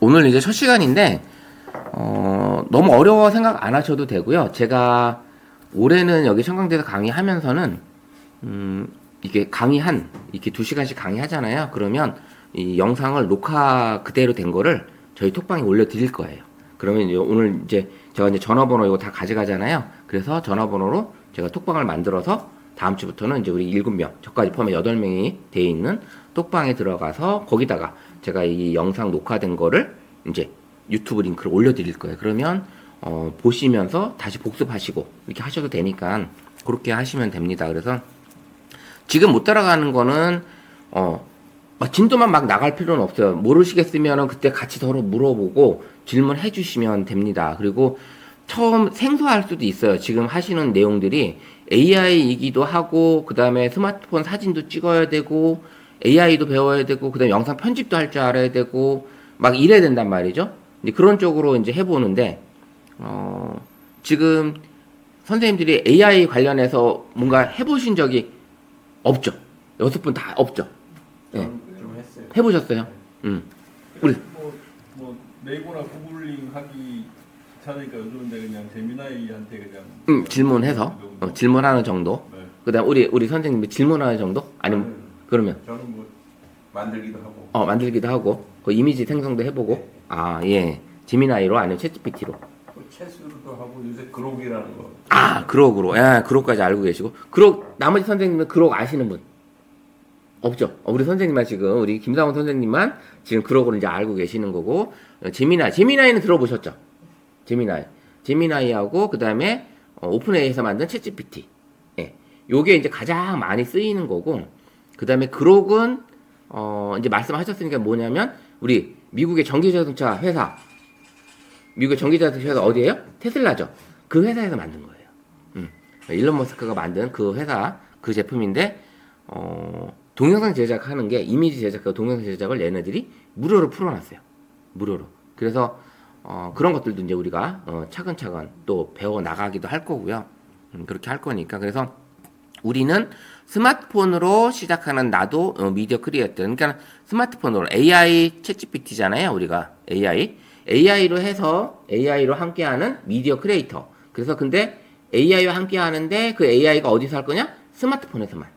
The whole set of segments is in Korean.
오늘 이제 첫 시간인데 너무 어려워 생각 안 하셔도 되고요. 제가 올해는 여기 청강대에서 강의하면서는 이게 이렇게 2시간씩 강의하잖아요. 그러면 이 영상을 녹화 그대로 된 거를 저희 톡방에 올려드릴 거예요. 그러면 이제 오늘 이제 제가 이제 전화번호 이거 다 가져가잖아요. 그래서 전화번호로 제가 톡방을 만들어서 다음 주부터는 이제 우리 7명, 저까지 포함해 8명이 돼 있는 톡방에 들어가서 거기다가 제가 이 영상 녹화된 거를 이제 유튜브 링크를 올려드릴 거예요. 그러면 보시면서 다시 복습하시고 이렇게 하셔도 되니까 그렇게 하시면 됩니다. 그래서 지금 못 따라가는 거는 진도만 막 나갈 필요는 없어요. 모르시겠으면은 그때 같이 서로 물어보고 질문해 주시면 됩니다. 그리고 처음 생소할 수도 있어요. 지금 하시는 내용들이 AI이기도 하고 그 다음에 스마트폰 사진도 찍어야 되고 AI도 배워야 되고 그 다음에 영상 편집도 할 줄 알아야 되고 막 이래야 된단 말이죠. 이제 그런 쪽으로 이제 해보는데 지금 선생님들이 AI 관련해서 뭔가 해보신 적이 없죠. 6분 다 없죠. 예. 좀 했어요. 해보셨어요? 우리 네이버나 구글링 하기 귀찮으니까 요즘은 그냥 제미나이한테 그냥 질문해서 질문하는 정도. 네. 그다음 우리 선생님이 질문하는 정도? 아니면 그러면 저는 뭐 만들기도 하고 만들기도 하고 그 이미지 생성도 해보고 네. 아 예. 제미나이로 아니면 챗GPT로. 채수도 하고 요새 그록이라는 거. 그록으로. 예, 그록까지 알고 계시고. 그록 나머지 선생님은 그록 아시는 분 없죠? 우리 선생님만 지금 우리 김상훈 선생님만 지금 그록으로 이제 알고 계시는 거고 제미나이는 들어보셨죠? 제미나이하고 그다음에 오픈AI에서 만든 챗GPT. 예. 요게 이제 가장 많이 쓰이는 거고 그다음에 그록은 이제 말씀하셨으니까 뭐냐면 우리 미국의 전기자동차 회사 어디예요? 테슬라죠. 그 회사에서 만든 거예요. 일론 머스크가 만든 그 회사 그 제품인데 동영상 제작하는 게 이미지 제작과 동영상 제작을 얘네들이 무료로 풀어놨어요. 무료로. 그래서 그런 것들도 이제 우리가 차근차근 또 배워 나가기도 할 거고요. 그렇게 할 거니까 그래서 우리는 스마트폰으로 시작하는 나도 미디어 크리에이터. 그러니까 스마트폰으로 AI 챗GPT잖아요. 우리가 AI로 해서 AI로 함께하는 미디어 크리에이터. 그래서 근데 AI와 함께 하는데 그 AI가 어디서 할 거냐? 스마트폰에서만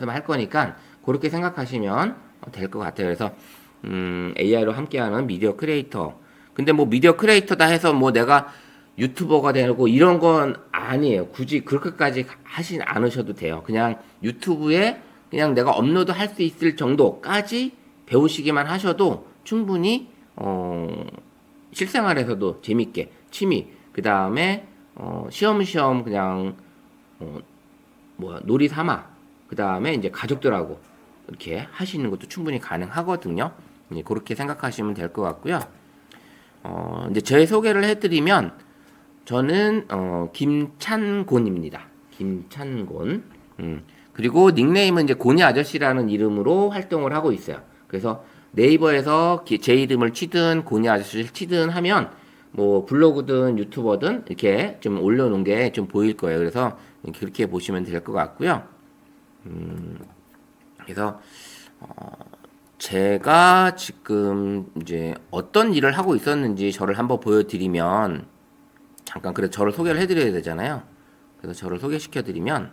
할 거니까 그렇게 생각하시면 될 것 같아요. 그래서 AI로 함께하는 미디어 크리에이터. 근데 뭐 미디어 크리에이터다 해서 뭐 내가 유튜버가 되고 이런 건 아니에요. 굳이 그렇게까지 하진 않으셔도 돼요. 그냥 유튜브에 그냥 내가 업로드 할 수 있을 정도까지 배우시기만 하셔도 충분히 실생활에서도 재밌게 취미 그 다음에 시험시험 그냥 놀이 삼아 그 다음에 이제 가족들하고 이렇게 하시는 것도 충분히 가능하거든요. 그렇게 생각하시면 될 것 같고요. 이제 제 소개를 해드리면 저는 김찬곤입니다. 김찬곤. 그리고 닉네임은 이제 고니 아저씨라는 이름으로 활동을 하고 있어요. 그래서 네이버에서 제 이름을 치든 고니 아저씨를 치든 하면 뭐 블로그든 유튜버든 이렇게 좀 올려놓은 게 좀 보일 거예요. 그래서 그렇게 보시면 될 것 같고요. 그래서 제가 지금 이제 어떤 일을 하고 있었는지 저를 한번 보여드리면 잠깐 그래서 저를 소개를 해드려야 되잖아요. 그래서 저를 소개시켜드리면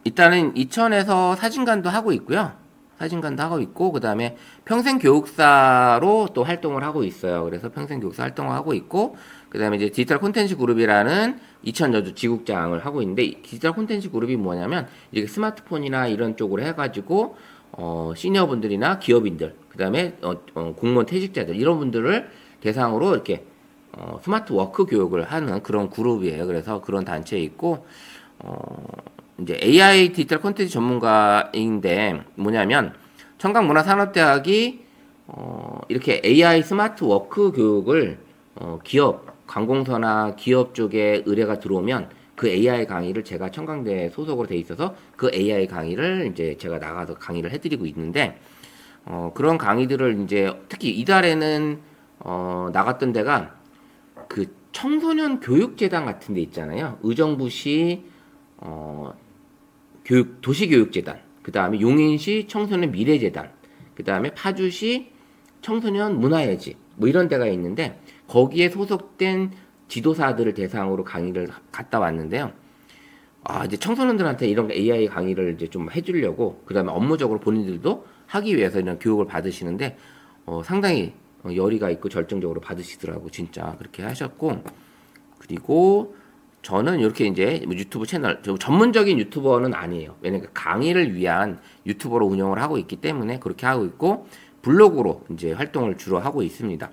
일단은 이천에서 사진관도 하고 있고요. 사진관도 하고 있고 그 다음에 평생교육사로 또 활동을 하고 있어요. 그래서 평생교육사 활동을 하고 있고 그 다음에 이제 디지털 콘텐츠 그룹이라는 이천 여주 지국장을 하고 있는데 디지털 콘텐츠 그룹이 뭐냐면 이렇게 스마트폰이나 이런 쪽으로 해가지고 시니어분들이나 기업인들 그 다음에 공무원 퇴직자들 이런 분들을 대상으로 이렇게 스마트 워크 교육을 하는 그런 그룹이에요. 그래서 그런 단체에 있고 이제 AI 디지털 콘텐츠 전문가인데 뭐냐면 청강문화산업대학이 이렇게 AI 스마트 워크 교육을 기업 관공서나 기업 쪽에 의뢰가 들어오면 그 AI 강의를 제가 청강대 소속으로 돼 있어서 그 AI 강의를 이제 제가 나가서 강의를 해드리고 있는데 그런 강의들을 이제 특히 이달에는 나갔던 데가 그 청소년 교육재단 같은 데 있잖아요. 의정부시 도시교육재단 그 다음에 용인시 청소년 미래재단, 그 다음에 파주시 청소년 문화예지, 뭐 이런 데가 있는데 거기에 소속된 지도사들을 대상으로 강의를 갔다 왔는데요. 이제 청소년들한테 이런 AI 강의를 이제 좀 해주려고, 그 다음에 업무적으로 본인들도 하기 위해서 이런 교육을 받으시는데, 상당히 열의가 있고 절정적으로 받으시더라고. 진짜 그렇게 하셨고, 그리고 저는 이렇게 이제 유튜브 채널, 전문적인 유튜버는 아니에요. 왜냐면 강의를 위한 유튜버로 운영을 하고 있기 때문에 그렇게 하고 있고, 블로그로 이제 활동을 주로 하고 있습니다.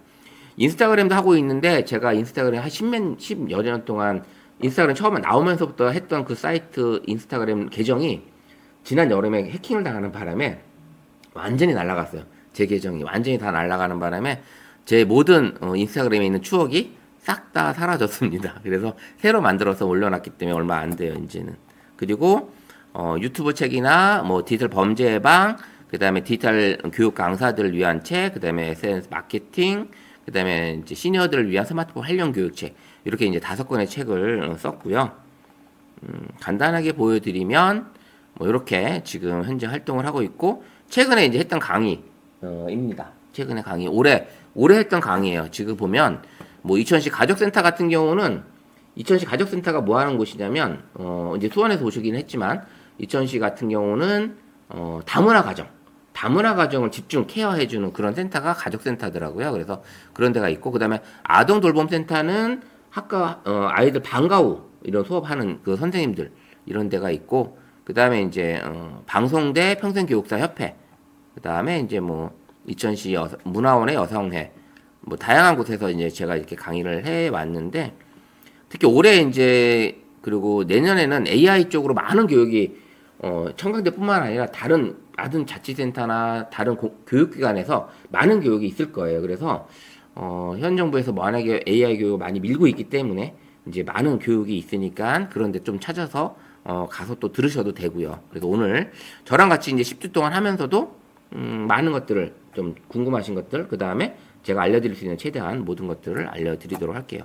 인스타그램도 하고 있는데, 제가 인스타그램 한 10여 년 동안 인스타그램 처음에 나오면서부터 했던 그 사이트 인스타그램 계정이 지난 여름에 해킹을 당하는 바람에 완전히 날아갔어요. 제 계정이 완전히 다 날아가는 바람에 제 모든 인스타그램에 있는 추억이 싹 다 사라졌습니다. 그래서 새로 만들어서 올려놨기 때문에 얼마 안 돼요, 이제는. 그리고 유튜브 책이나 뭐 디지털 범죄 예방, 그 다음에 디지털 교육 강사들을 위한 책, 그 다음에 SNS 마케팅, 그 다음에 이제 시니어들을 위한 스마트폰 활용 교육책, 이렇게 이제 5권의 책을 썼고요. 간단하게 보여드리면, 뭐, 이렇게 지금 현재 활동을 하고 있고, 최근에 이제 했던 강의입니다. 최근에 강의. 올해 했던 강의예요. 지금 보면, 뭐, 이천시 가족센터 같은 경우는, 이천시 가족센터가 뭐 하는 곳이냐면, 이제 수원에서 오시긴 했지만, 이천시 같은 경우는, 다문화 가정을 집중 케어해주는 그런 센터가 가족센터더라고요. 그래서 그런 데가 있고, 그 다음에 아동돌봄센터는 아이들 방과 후 이런 수업하는 그 선생님들 이런 데가 있고, 그 다음에 이제 방송대 평생교육사 협회, 그 다음에 이제 뭐 이천시 문화원의 여성회, 뭐 다양한 곳에서 이제 제가 이렇게 강의를 해 왔는데, 특히 올해 이제 그리고 내년에는 AI 쪽으로 많은 교육이 청강대뿐만 아니라 다른 자치센터나 다른 교육기관에서 많은 교육이 있을 거예요. 그래서 현 정부에서 만약에 AI 교육을 많이 밀고 있기 때문에 이제 많은 교육이 있으니까 그런데 좀 찾아서 가서 또 들으셔도 되고요. 그래서 오늘 저랑 같이 이제 10주 동안 하면서도 많은 것들을 좀 궁금하신 것들, 그 다음에 제가 알려드릴 수 있는 최대한 모든 것들을 알려드리도록 할게요.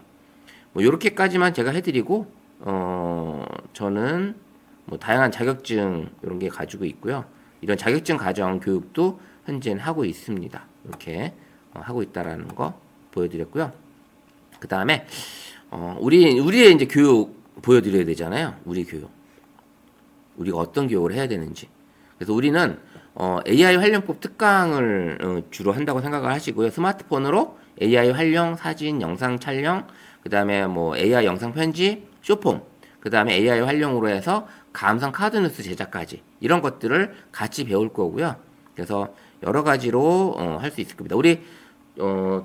뭐 이렇게까지만 제가 해드리고, 저는 뭐 다양한 자격증 이런 게 가지고 있고요. 이런 자격증 과정 교육도 현재는 하고 있습니다. 이렇게 하고 있다라는 거 보여드렸고요. 그 다음에 우리의 이제 교육 보여드려야 되잖아요. 우리 교육. 우리가 어떤 교육을 해야 되는지. 그래서 우리는 AI 활용법 특강을 주로 한다고 생각을 하시고요. 스마트폰으로 AI 활용, 사진, 영상 촬영, 그 다음에 뭐 AI 영상 편집, 쇼폼, 그 다음에 AI 활용으로 해서 감성 카드 뉴스 제작까지 이런 것들을 같이 배울 거고요. 그래서 여러 가지로 할 수 있을 겁니다. 우리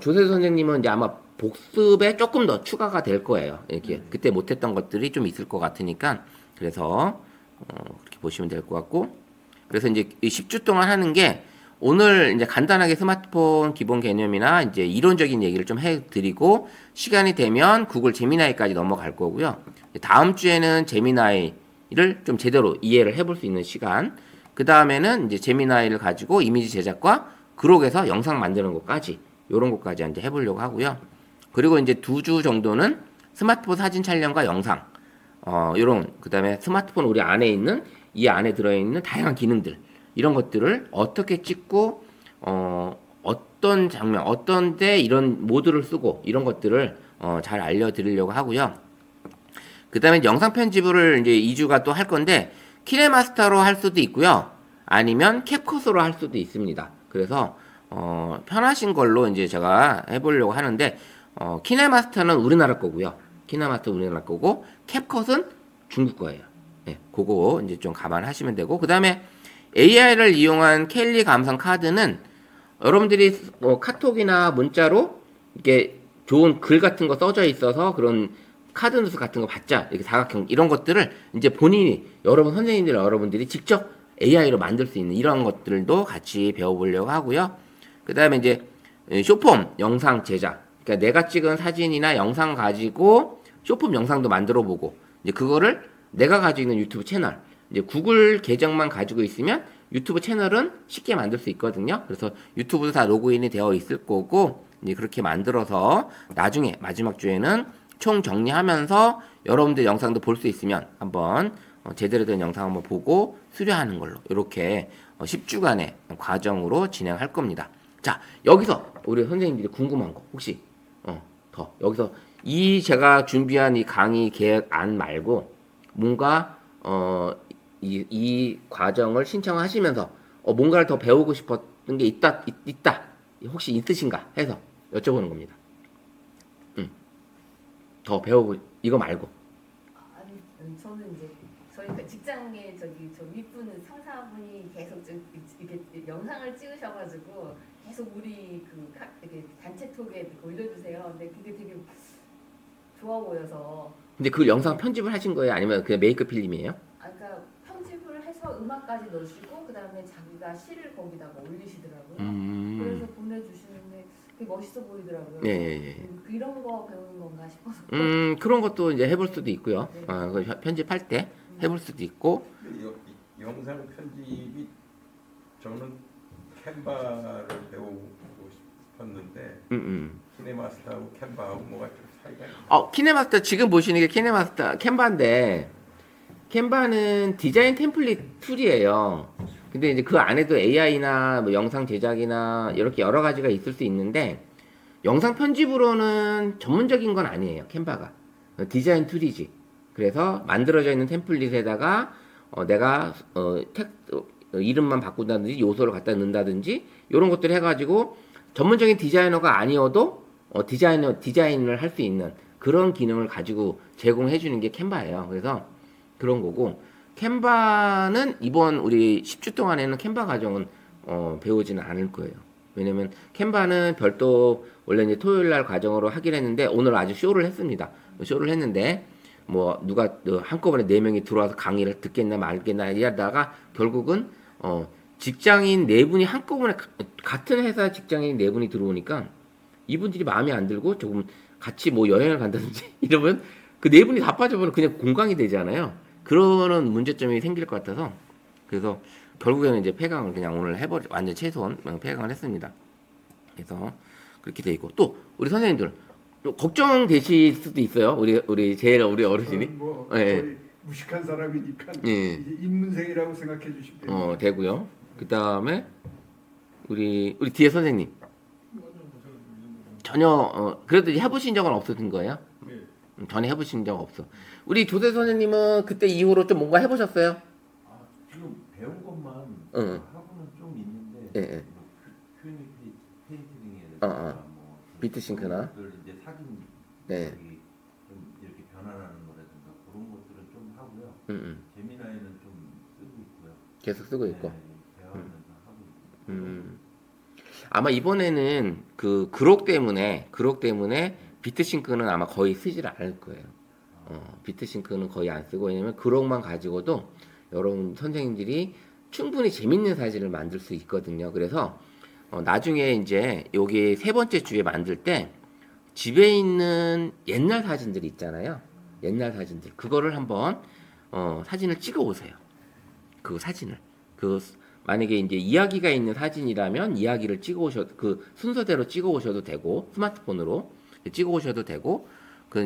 조세수 선생님은 이제 아마 복습에 조금 더 추가가 될 거예요. 이렇게 그때 못했던 것들이 좀 있을 것 같으니까, 그래서 그렇게 보시면 될 것 같고, 그래서 이제 10주 동안 하는 게, 오늘 이제 간단하게 스마트폰 기본 개념이나 이제 이론적인 얘기를 좀 해드리고, 시간이 되면 구글 제미나이까지 넘어갈 거고요. 다음 주에는 제미나이를 좀 제대로 이해를 해볼 수 있는 시간, 그 다음에는 이제 제미나이를 가지고 이미지 제작과 그록에서 영상 만드는 것까지, 요런 것까지 이제 해보려고 하고요. 그리고 이제 2주 정도는 스마트폰 사진 촬영과 영상, 요런, 그 다음에 스마트폰 우리 안에 있는, 이 안에 들어있는 다양한 기능들, 이런 것들을 어떻게 찍고, 어떤 장면, 어떤 데 이런 모드를 쓰고, 이런 것들을 잘 알려드리려고 하고요. 그 다음에 영상 편집을 이제 2주가 또 할 건데, 키네마스터로 할 수도 있고요. 아니면 캡컷으로 할 수도 있습니다. 그래서, 편하신 걸로 이제 제가 해보려고 하는데, 키네마스터는 우리나라 거고요. 키네마스터 우리나라 거고, 캡컷은 중국 거예요. 네, 그거 이제 좀 감안하시면 되고, 그 다음에 AI를 이용한 켈리 감성 카드는 여러분들이 카톡이나 문자로 이렇게 좋은 글 같은 거 써져 있어서 그런 카드 뉴스 같은 거 받자, 이렇게 사각형 이런 것들을 이제 본인이 여러분들이 직접 AI로 만들 수 있는 이런 것들도 같이 배워보려고 하고요. 그 다음에 이제 쇼폼 영상 제작, 그러니까 내가 찍은 사진이나 영상 가지고 쇼폼 영상도 만들어 보고, 이제 그거를 내가 가지고 있는 유튜브 채널, 이제 구글 계정만 가지고 있으면 유튜브 채널은 쉽게 만들 수 있거든요. 그래서 유튜브도 다 로그인이 되어 있을 거고, 이제 그렇게 만들어서 나중에 마지막 주에는 총 정리하면서 여러분들 영상도 볼 수 있으면 한번 제대로 된 영상 한번 보고 수료하는 걸로 이렇게 10주간의 과정으로 진행할 겁니다. 자, 여기서 우리 선생님들이 궁금한 거 혹시 더 여기서 이 제가 준비한 이 강의 계획안 말고 뭔가 이 과정을 신청하시면서 뭔가를 더 배우고 싶었던 게 있다 혹시 있으신가 해서 여쭤보는 겁니다. 더 배우고 이거 말고. 아니, 저는 이제 저희가 직장에 저 윗분은 상사분이 계속 이렇게 영상을 찍으셔가지고 계속 우리 이렇게 단체톡에 올려주세요. 근데 그게 되게 좋아 보여서. 근데 그 영상 편집을 하신 거예요? 아니면 그냥 메이크 필름이에요? 그러니까 편집을 해서 음악까지 넣으시고 그다음에 자기가 시를 거기다가 올리시더라고요. 그래서 보내주시는데 되게 멋있어 보이더라고요. 예. 이런 거 배우는 건가 싶어서. 그런 것도 이제 해볼 수도 있고요. 네. 그 편집할 때 해볼 수도 있고. 영상 편집이 저는 캔바를 배우고 싶었는데 키네마스터하고 캔바하고 뭐가 좀 차이가 있나요? 키네마스터 지금 보시는 게 캔바인데 캔바는 디자인 템플릿 툴이에요. 근데 이제 그 안에도 AI나 뭐 영상 제작이나 이렇게 여러 가지가 있을 수 있는데 영상 편집으로는 전문적인 건 아니에요. 캔바가 디자인 툴이지. 그래서 만들어져 있는 템플릿에다가 내가 이름만 바꾼다든지 요소를 갖다 넣는다든지 이런 것들 해가지고 전문적인 디자이너가 아니어도 디자인을 할 수 있는 그런 기능을 가지고 제공해 주는 게 캔바예요. 그래서 그런 거고 캔바는 이번 우리 10주 동안에는 캔바 과정은 배우지는 않을 거예요. 왜냐면 캔바는 별도 원래 이제 토요일 날 과정으로 하기로 했는데 오늘 아주 쇼를 했습니다. 쇼를 했는데 뭐 누가 한꺼번에 4명이 들어와서 강의를 듣겠나 말겠나 이러다가 결국은 직장인 4분이 한꺼번에 같은 회사 직장인 4분이 들어오니까 이분들이 마음에 안 들고 조금 같이 뭐 여행을 간다든지 이러면 그 4분이 다 빠져버리면 그냥 공강이 되잖아요. 그러는 문제점이 생길 것 같아서 그래서 결국에는 이제 폐강을 그냥 오늘 완전 최소한 폐강을 했습니다. 그래서 그렇게 돼 있고 또 우리 선생님들 또 걱정되실 수도 있어요. 우리 우리 어르신이 뭐 예. 거의 무식한 사람이니까 예. 이제 입문생이라고 생각해 주시면 됩니다. 되고요. 그 다음에 우리 뒤에 선생님 전혀 그래도 해보신 적은 없으신 거예요? 네. 전혀 해보신 적 없어. 우리 조세 선생님은 그때 이후로 좀 뭔가 해보셨어요? 지금 배운 것만 응. 하고는 좀 있는데 예, 예. 뭐 큐니 페인트링에 뭐 비트싱크나. 그걸 이제 사진 네. 저기 좀 이렇게 변환하는 거라든가 그런 것들은 좀 하고요. 재미나이는 좀 쓰고 있고요. 계속 쓰고 있고. 네, 대화하면서 하고 있고. 아마 이번에는 그 그록 때문에 비트싱크는 아마 거의 쓰질 않을 거예요. 비트싱크는 거의 안 쓰고 왜냐면 그록만 가지고도 여러분 선생님들이 충분히 재밌는 사진을 만들 수 있거든요. 그래서 나중에 이제 여기 3번째 주에 만들 때 집에 있는 옛날 사진들 있잖아요. 옛날 사진들 그거를 한번 사진을 찍어 오세요. 그 사진을 만약에 이제 이야기가 있는 사진이라면 이야기를 찍어 오셔도 그 순서대로 찍어 오셔도 되고 스마트폰으로 찍어 오셔도 되고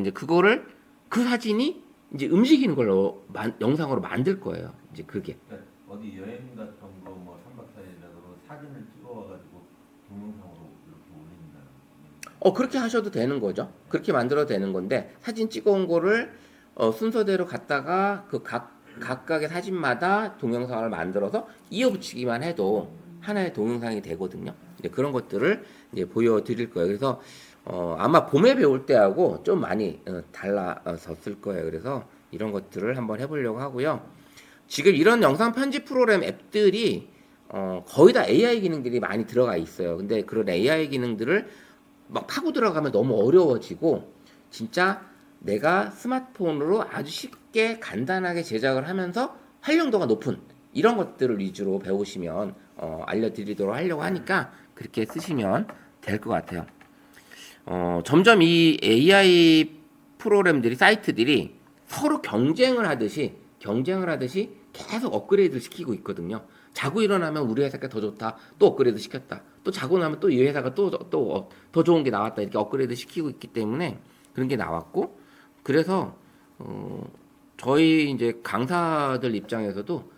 이제 그거를 그 사진이 이제 움직이는 걸로 영상으로 만들 거예요. 이제 그게 그러니까 어디 여행 같은 거 뭐 3박 4일이라도 사진을 찍어와가지고 동영상으로 이렇게 올린다. 그렇게 하셔도 되는 거죠. 그렇게 만들어도 되는 건데 사진 찍어온 거를 순서대로 갖다가 그 각각의 사진마다 동영상을 만들어서 이어붙이기만 해도 하나의 동영상이 되거든요. 이제 그런 것들을 이제 보여드릴 거예요. 그래서 아마 봄에 배울 때하고 좀 많이 달라졌을 거예요. 그래서 이런 것들을 한번 해보려고 하고요. 지금 이런 영상 편집 프로그램 앱들이 거의 다 AI 기능들이 많이 들어가 있어요. 근데 그런 AI 기능들을 막 파고 들어가면 너무 어려워지고 진짜 내가 스마트폰으로 아주 쉽게 간단하게 제작을 하면서 활용도가 높은 이런 것들을 위주로 배우시면 알려드리도록 하려고 하니까 그렇게 쓰시면 될 것 같아요. 점점 이 AI 프로그램들이 사이트들이 서로 경쟁을 하듯이 계속 업그레이드 시키고 있거든요. 자고 일어나면 우리 회사가 더 좋다. 또 업그레이드 시켰다. 또 자고 나면 또 이 회사가 또 더 좋은 게 나왔다. 이렇게 업그레이드 시키고 있기 때문에 그런 게 나왔고 그래서 저희 이제 강사들 입장에서도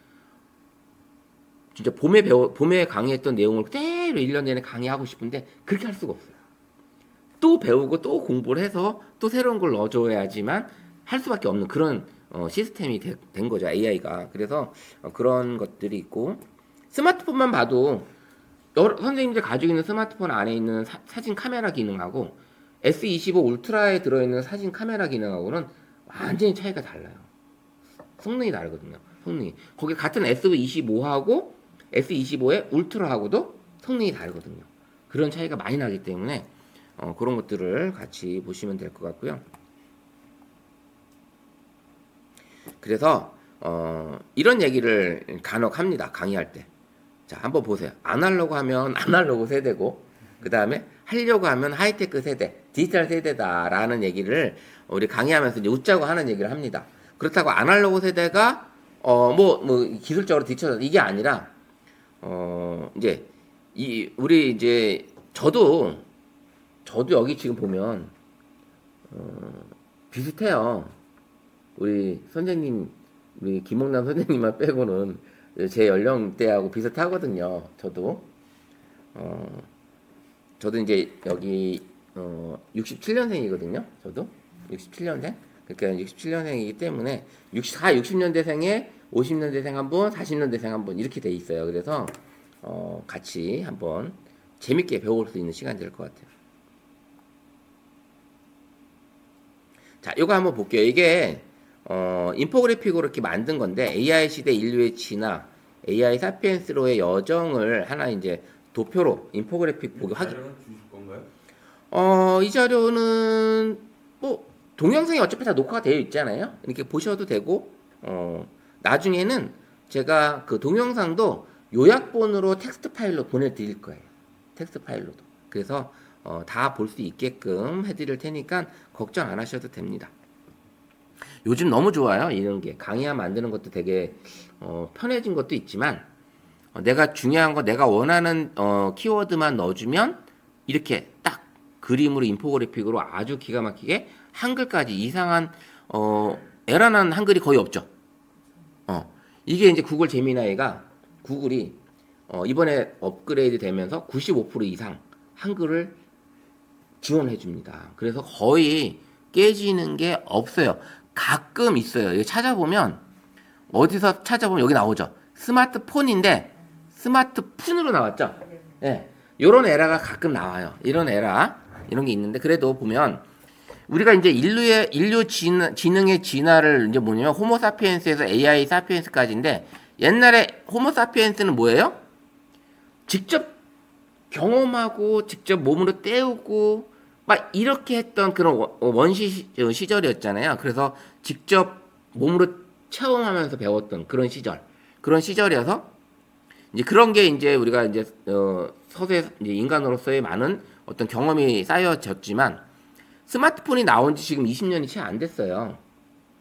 진짜 봄에 강의했던 내용을 그대로 1년 내내 강의하고 싶은데 그렇게 할 수가 없어요. 또 배우고 또 공부를 해서 또 새로운 걸 넣어줘야지만 할 수밖에 없는 그런 시스템이 된 거죠, AI가. 그래서 그런 것들이 있고, 스마트폰만 봐도 선생님들 가지고 있는 스마트폰 안에 있는 사진 카메라 기능하고 S25 울트라에 들어있는 사진 카메라 기능하고는 완전히 차이가 달라요. 성능이 다르거든요. 성능이. 거기 같은 S25하고 S25의 울트라하고도 성능이 다르거든요. 그런 차이가 많이 나기 때문에 그런 것들을 같이 보시면 될 것 같고요. 그래서 이런 얘기를 간혹 합니다. 강의할 때. 자, 한번 보세요. 아날로그 하면 아날로그 세대고, 그 다음에 하려고 하면 하이테크 세대, 디지털 세대다라는 얘기를 우리 강의하면서 이제 웃자고 하는 얘기를 합니다. 그렇다고 아날로그 세대가 기술적으로 뒤쳐서 이게 아니라 이제 우리 이제 저도 여기 지금 보면 비슷해요. 우리 선생님, 우리 김홍남 선생님만 빼고는 제 연령대하고 비슷하거든요. 저도 이제 여기 67년생이거든요. 저도 67년생. 그러니까 67년생이기 때문에 60년대생에 50년대생 한 분, 40년대생 한 분 이렇게 돼 있어요. 그래서 같이 한번 재밌게 배울 수 있는 시간이 될 것 같아요. 자, 이거 한번 볼게요. 이게 인포그래픽으로 이렇게 만든 건데 AI 시대 인류의 진화, AI 사피엔스로의 여정을 하나 이제 도표로 인포그래픽 보기 하기. 자료는 주실 건가요? 이 자료는 뭐 동영상이 어차피 다 녹화가 되어 있잖아요. 이렇게 보셔도 되고 나중에는 제가 그 동영상도 요약본으로 텍스트 파일로 보내드릴 거예요. 텍스트 파일로도. 그래서 다 볼 수 있게끔 해드릴 테니까 걱정 안 하셔도 됩니다. 요즘 너무 좋아요. 이런 게 강의화 만드는 것도 되게 편해진 것도 있지만 내가 중요한 거 내가 원하는 키워드만 넣어주면 이렇게 딱 그림으로 인포그래픽으로 아주 기가 막히게 한글까지 이상한 에러난 한글이 거의 없죠. 이게 이제 구글 제미나이가 구글이 이번에 업그레이드 되면서 95% 이상 한글을 지원해 줍니다. 그래서 거의 깨지는 게 없어요. 가끔 있어요. 이거 찾아보면 어디서 찾아보면 여기 나오죠. 스마트폰인데 스마트폰으로 나왔죠. 네. 이런 에러가 가끔 나와요. 이런 에러 이런 게 있는데 그래도 보면 우리가 이제 인류 지능의 진화를 이제 뭐냐면 호모 사피엔스에서 AI 사피엔스까지인데 옛날에 호모 사피엔스는 뭐예요? 직접 경험하고 직접 몸으로 때우고 막 이렇게 했던 그런 원시 시절이었잖아요. 그래서 직접 몸으로 체험하면서 배웠던 그런 시절이어서 이제 그런 게 이제 우리가 이제 서서히 이제 인간으로서의 많은 어떤 경험이 쌓여졌지만 스마트폰이 나온 지 지금 20년이 채 안 됐어요.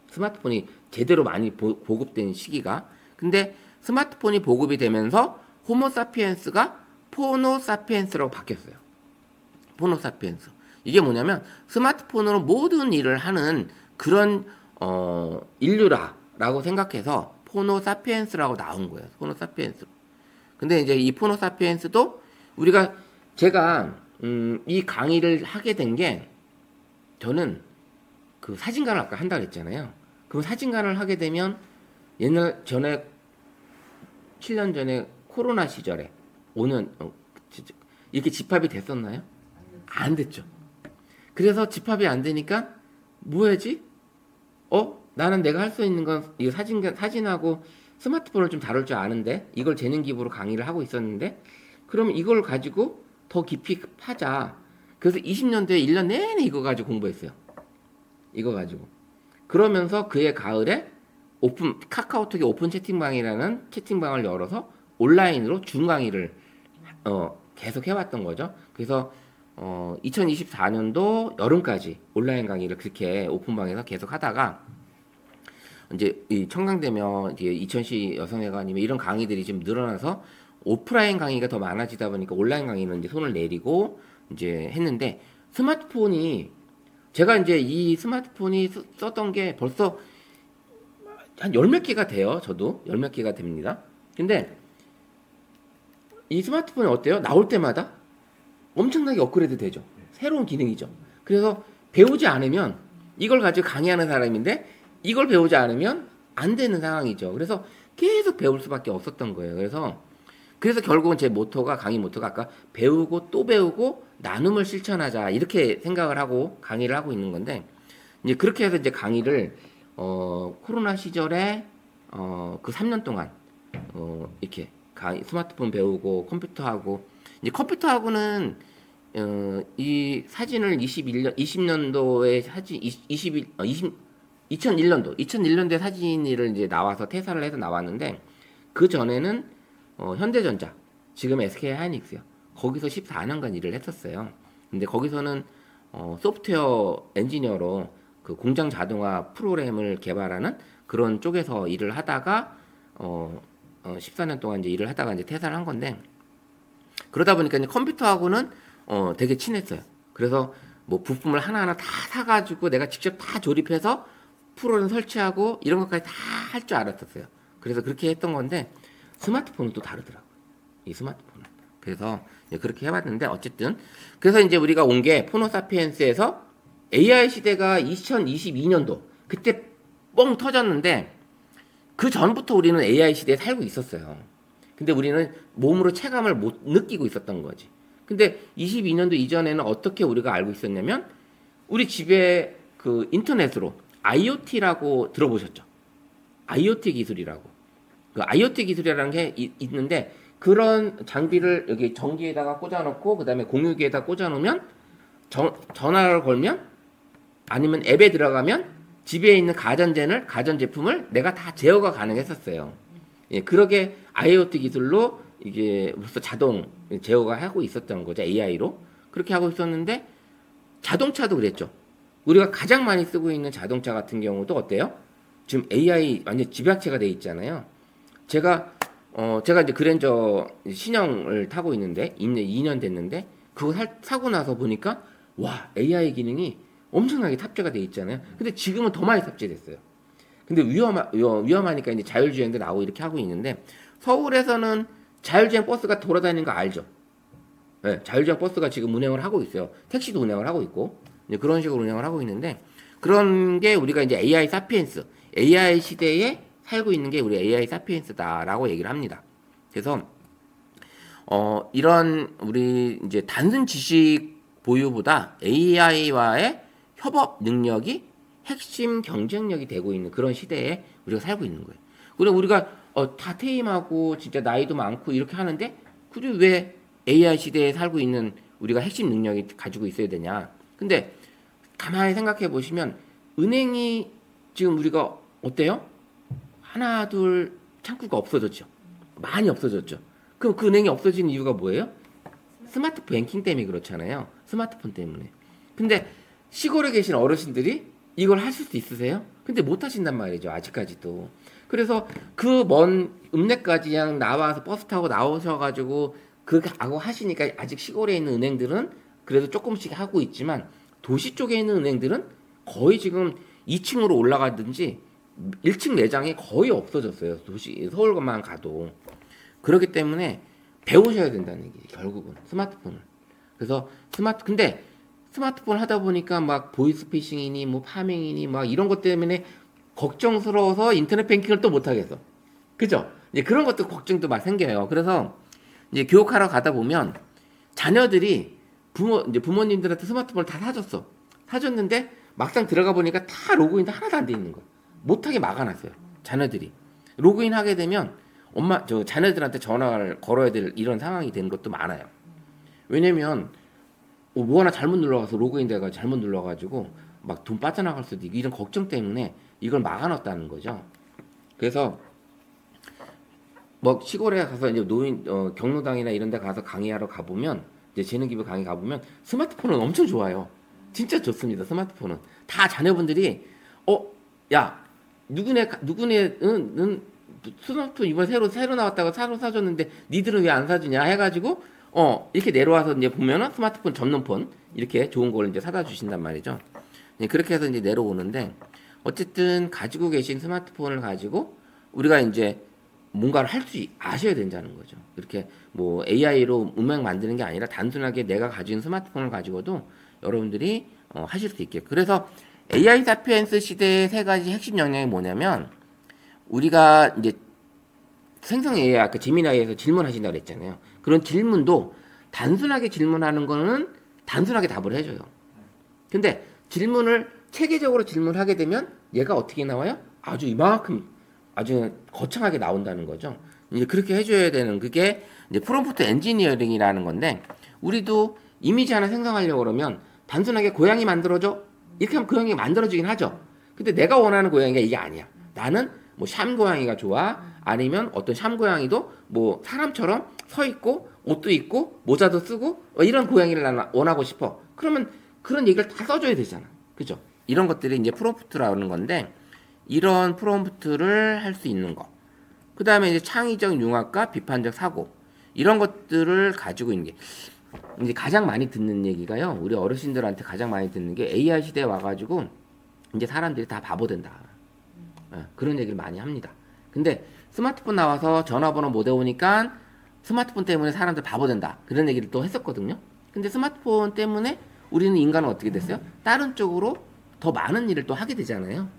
스마트폰이 제대로 많이 보급된 시기가. 근데 스마트폰이 보급이 되면서 호모 사피엔스가 포노 사피엔스라고 바뀌었어요. 포노 사피엔스. 이게 뭐냐면 스마트폰으로 모든 일을 하는 그런 인류라고 생각해서 포노 사피엔스라고 나온 거예요. 포노 사피엔스. 근데 이제 이 포노 사피엔스도 제가 이 강의를 하게 된 게 저는 그 사진관을 아까 한다고 했잖아요. 그럼 사진관을 하게 되면 전에 7년 전에 코로나 시절에 5년 이렇게 집합이 됐었나요? 안 됐죠. 그래서 집합이 안 되니까 뭐 해야지? 나는 내가 할 수 있는 건 이 사진하고 스마트폰을 좀 다룰 줄 아는데 이걸 재능 기부로 강의를 하고 있었는데 그럼 이걸 가지고 더 깊이 파자. 그래서 20년도에 1년 내내 이거 가지고 공부했어요. 이거 가지고. 그러면서 그해 가을에 카카오톡의 오픈 채팅방이라는 채팅방을 열어서 온라인으로 줌 강의를 계속 해왔던 거죠. 그래서 2024년도 여름까지 온라인 강의를 그렇게 오픈방에서 계속 하다가 이제 이 청강대면 이제 이천시 여성회관이면 이런 강의들이 좀 늘어나서 오프라인 강의가 더 많아지다 보니까 온라인 강의는 이제 손을 내리고 이제 했는데 제가 이제 이 스마트폰이 썼던 게 벌써 한 열 몇 개가 돼요. 저도 열 몇 개가 됩니다. 근데 이 스마트폰이 어때요? 나올 때마다 엄청나게 업그레이드 되죠. 새로운 기능이죠. 그래서 배우지 않으면 이걸 가지고 강의하는 사람인데 이걸 배우지 않으면 안 되는 상황이죠. 그래서 계속 배울 수밖에 없었던 거예요. 그래서 결국은 제 모토가 강의 모토가 아까 배우고 또 배우고 나눔을 실천하자 이렇게 생각을 하고 강의를 하고 있는 건데 이제 그렇게 해서 이제 강의를 코로나 시절에 그 3년 동안 이렇게 스마트폰 배우고 컴퓨터하고 이제 컴퓨터하고는 이 사진을 20년도에 사진 2001년도에 사진을 이제 나와서 퇴사를 해서 나왔는데 그 전에는 현대전자 지금 SK 하이닉스요. 거기서 14년간 일을 했었어요. 근데 거기서는 소프트웨어 엔지니어로 그 공장 자동화 프로그램을 개발하는 그런 쪽에서 일을 하다가 14년 동안 이제 일을 하다가 이제 퇴사를 한 건데 그러다 보니까 이제 컴퓨터하고는 되게 친했어요. 그래서 뭐 부품을 하나하나 다 사가지고 내가 직접 다 조립해서 프로그램 설치하고 이런 것까지 다 할 줄 알았었어요. 그래서 그렇게 했던 건데 스마트폰은 또 다르더라고요. 이 스마트폰은. 그래서 이제 그렇게 해봤는데 어쨌든 그래서 이제 우리가 온 게 포노사피엔스에서 AI 시대가 2022년도 그때 뻥 터졌는데 그 전부터 우리는 AI 시대에 살고 있었어요. 근데 우리는 몸으로 체감을 못 느끼고 있었던 거지. 근데 22년도 이전에는 어떻게 우리가 알고 있었냐면 우리 집에 그 인터넷으로 IoT라고 들어보셨죠? IoT 기술이라고. 그 IoT 기술이라는 게 있는데 그런 장비를 여기 전기에다가 꽂아놓고 그 다음에 공유기에다 꽂아놓으면 전화를 걸면 아니면 앱에 들어가면 집에 있는 가전제품을 내가 다 제어가 가능했었어요. 예, 그러게 IoT 기술로 이게 벌써 자동 제어가 하고 있었던 거죠. AI로. 그렇게 하고 있었는데 자동차도 그랬죠. 우리가 가장 많이 쓰고 있는 자동차 같은 경우도 어때요? 지금 AI 완전 집약체가 돼 있잖아요. 제가 이제 그랜저 신형을 타고 있는데 2년 됐는데 그거 사고 나서 보니까 와 AI 기능이 엄청나게 탑재가 돼 있잖아요. 근데 지금은 더 많이 탑재됐어요. 근데 위험하니까 이제 자율주행도 나오고 이렇게 하고 있는데 서울에서는 자율주행 버스가 돌아다니는 거 알죠? 네, 자율주행 버스가 지금 운행을 하고 있어요. 택시도 운행을 하고 있고 이제 그런 식으로 운행을 하고 있는데 그런 게 우리가 이제 AI 사피엔스, AI 시대에 살고 있는 게 우리 AI 사피엔스다라고 얘기를 합니다. 그래서 이런 우리 이제 단순 지식 보유보다 AI와의 협업 능력이 핵심 경쟁력이 되고 있는 그런 시대에 우리가 살고 있는 거예요. 그리고 우리가 다 퇴임하고 진짜 나이도 많고 이렇게 하는데 그리고 왜 AI 시대에 살고 있는 우리가 핵심 능력이 가지고 있어야 되냐? 근데 가만히 생각해 보시면 은행이 지금 우리가 어때요? 하나 둘 창구가 없어졌죠. 많이 없어졌죠. 그럼 그 은행이 없어지는 이유가 뭐예요? 스마트 뱅킹 때문에 그렇잖아요. 스마트폰 때문에. 근데 시골에 계신 어르신들이 이걸 하실 수 있으세요? 근데 못 하신단 말이죠. 아직까지도. 그래서 그 먼 읍내까지 그냥 나와서 버스 타고 나오셔가지고 그렇게 하고 하시니까 아직 시골에 있는 은행들은 그래도 조금씩 하고 있지만 도시 쪽에 있는 은행들은 거의 지금 2층으로 올라가든지 1층 매장이 거의 없어졌어요. 서울만 가도. 그렇기 때문에 배우셔야 된다는 얘기죠. 결국은 스마트폰을. 그래서 근데 스마트폰 하다 보니까 막 보이스피싱이니 뭐 파밍이니 막 이런 것 때문에 걱정스러워서 인터넷 뱅킹을 또 못 하겠어. 그죠? 이제 그런 것도 걱정도 막 생겨요. 그래서 이제 교육하러 가다 보면 자녀들이 부모님들한테 스마트폰을 다 사줬어. 사줬는데 막상 들어가 보니까 다 로그인도 하나도 안 돼 있는 거야. 못하게 막아놨어요. 자녀들이. 로그인 하게 되면 자녀들한테 전화를 걸어야 될 이런 상황이 되는 것도 많아요. 왜냐면 뭐 하나 잘못 눌러가서 로그인 돼가지고 잘못 눌러가지고 막 돈 빠져나갈 수도 있고 이런 걱정 때문에 이걸 막아놨다는 거죠. 그래서 뭐 시골에 가서 이제 경로당이나 이런 데 가서 강의하러 가보면 이제 재능기부 강의 가보면 스마트폰은 엄청 좋아요. 진짜 좋습니다. 스마트폰은 다 자녀분들이 야 누구네는 스마트폰 이번에 새로 나왔다고 사줬는데 니들은 왜 안 사주냐 해가지고 이렇게 내려와서 이제 보면은 스마트폰 전문폰 이렇게 좋은 걸 이제 사다 주신단 말이죠. 그렇게 해서 이제 내려오는데 어쨌든 가지고 계신 스마트폰을 가지고 우리가 이제 뭔가를 할 수 아셔야 된다는 거죠. 이렇게 뭐 AI로 음악 만드는 게 아니라 단순하게 내가 가진 스마트폰을 가지고도 여러분들이 하실 수 있게. 그래서 AI 사피엔스 시대의 세 가지 핵심 역량이 뭐냐면 우리가 이제 생성 AI 아까 제미나이에서 질문하신다고 그랬잖아요. 그런 질문도 단순하게 질문하는 거는 단순하게 답을 해줘요. 근데 질문을 체계적으로 질문하게 되면 얘가 어떻게 나와요? 아주 이만큼 아주 거창하게 나온다는 거죠. 이제 그렇게 해줘야 되는 그게 이제 프롬프트 엔지니어링이라는 건데 우리도 이미지 하나 생성하려고 그러면 단순하게 고양이 만들어줘 이렇게 하면 고양이 만들어지긴 하죠. 근데 내가 원하는 고양이가 이게 아니야. 나는 뭐 샴 고양이가 좋아. 아니면 어떤 샴 고양이도 뭐 사람처럼 서 있고 옷도 입고 모자도 쓰고 이런 고양이를 나는 원하고 싶어. 그러면 그런 얘기를 다 써줘야 되잖아. 그죠? 이런 것들이 이제 프롬프트라는 건데 이런 프롬프트를 할 수 있는 거. 그 다음에 이제 창의적 융합과 비판적 사고. 이런 것들을 가지고 있는 게 이제 가장 많이 듣는 얘기가요. 우리 어르신들한테 가장 많이 듣는 게 AI 시대에 와가지고 이제 사람들이 다 바보 된다. 그런 얘기를 많이 합니다. 근데 스마트폰 나와서 전화번호 못 외우니까 스마트폰 때문에 사람들 바보 된다. 그런 얘기를 또 했었거든요. 근데 스마트폰 때문에 우리는 인간은 어떻게 됐어요? 다른 쪽으로 더 많은 일을 또 하게 되잖아요.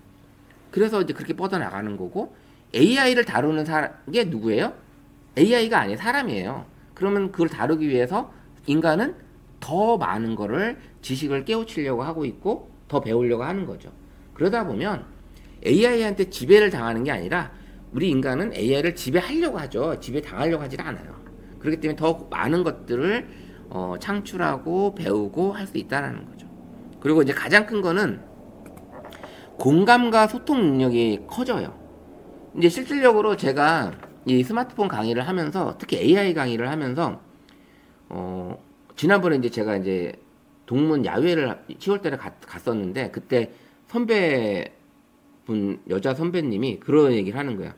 그래서 이제 그렇게 뻗어나가는 거고 AI를 다루는 게 누구예요? AI가 아니에요. 사람이에요. 그러면 그걸 다루기 위해서 인간은 더 많은 거를 지식을 깨우치려고 하고 있고 더 배우려고 하는 거죠. 그러다 보면 AI한테 지배를 당하는 게 아니라 우리 인간은 AI를 지배하려고 하죠. 지배당하려고 하지 않아요. 그렇기 때문에 더 많은 것들을 창출하고 배우고 할 수 있다는 거죠. 그리고 이제 가장 큰 거는 공감과 소통 능력이 커져요. 이제 실질적으로 제가 이 스마트폰 강의를 하면서 특히 AI 강의를 하면서 지난번에 이제 제가 이제 동문 야외를 10월달에 갔었는데 그때 여자 선배님이 그런 얘기를 하는 거야.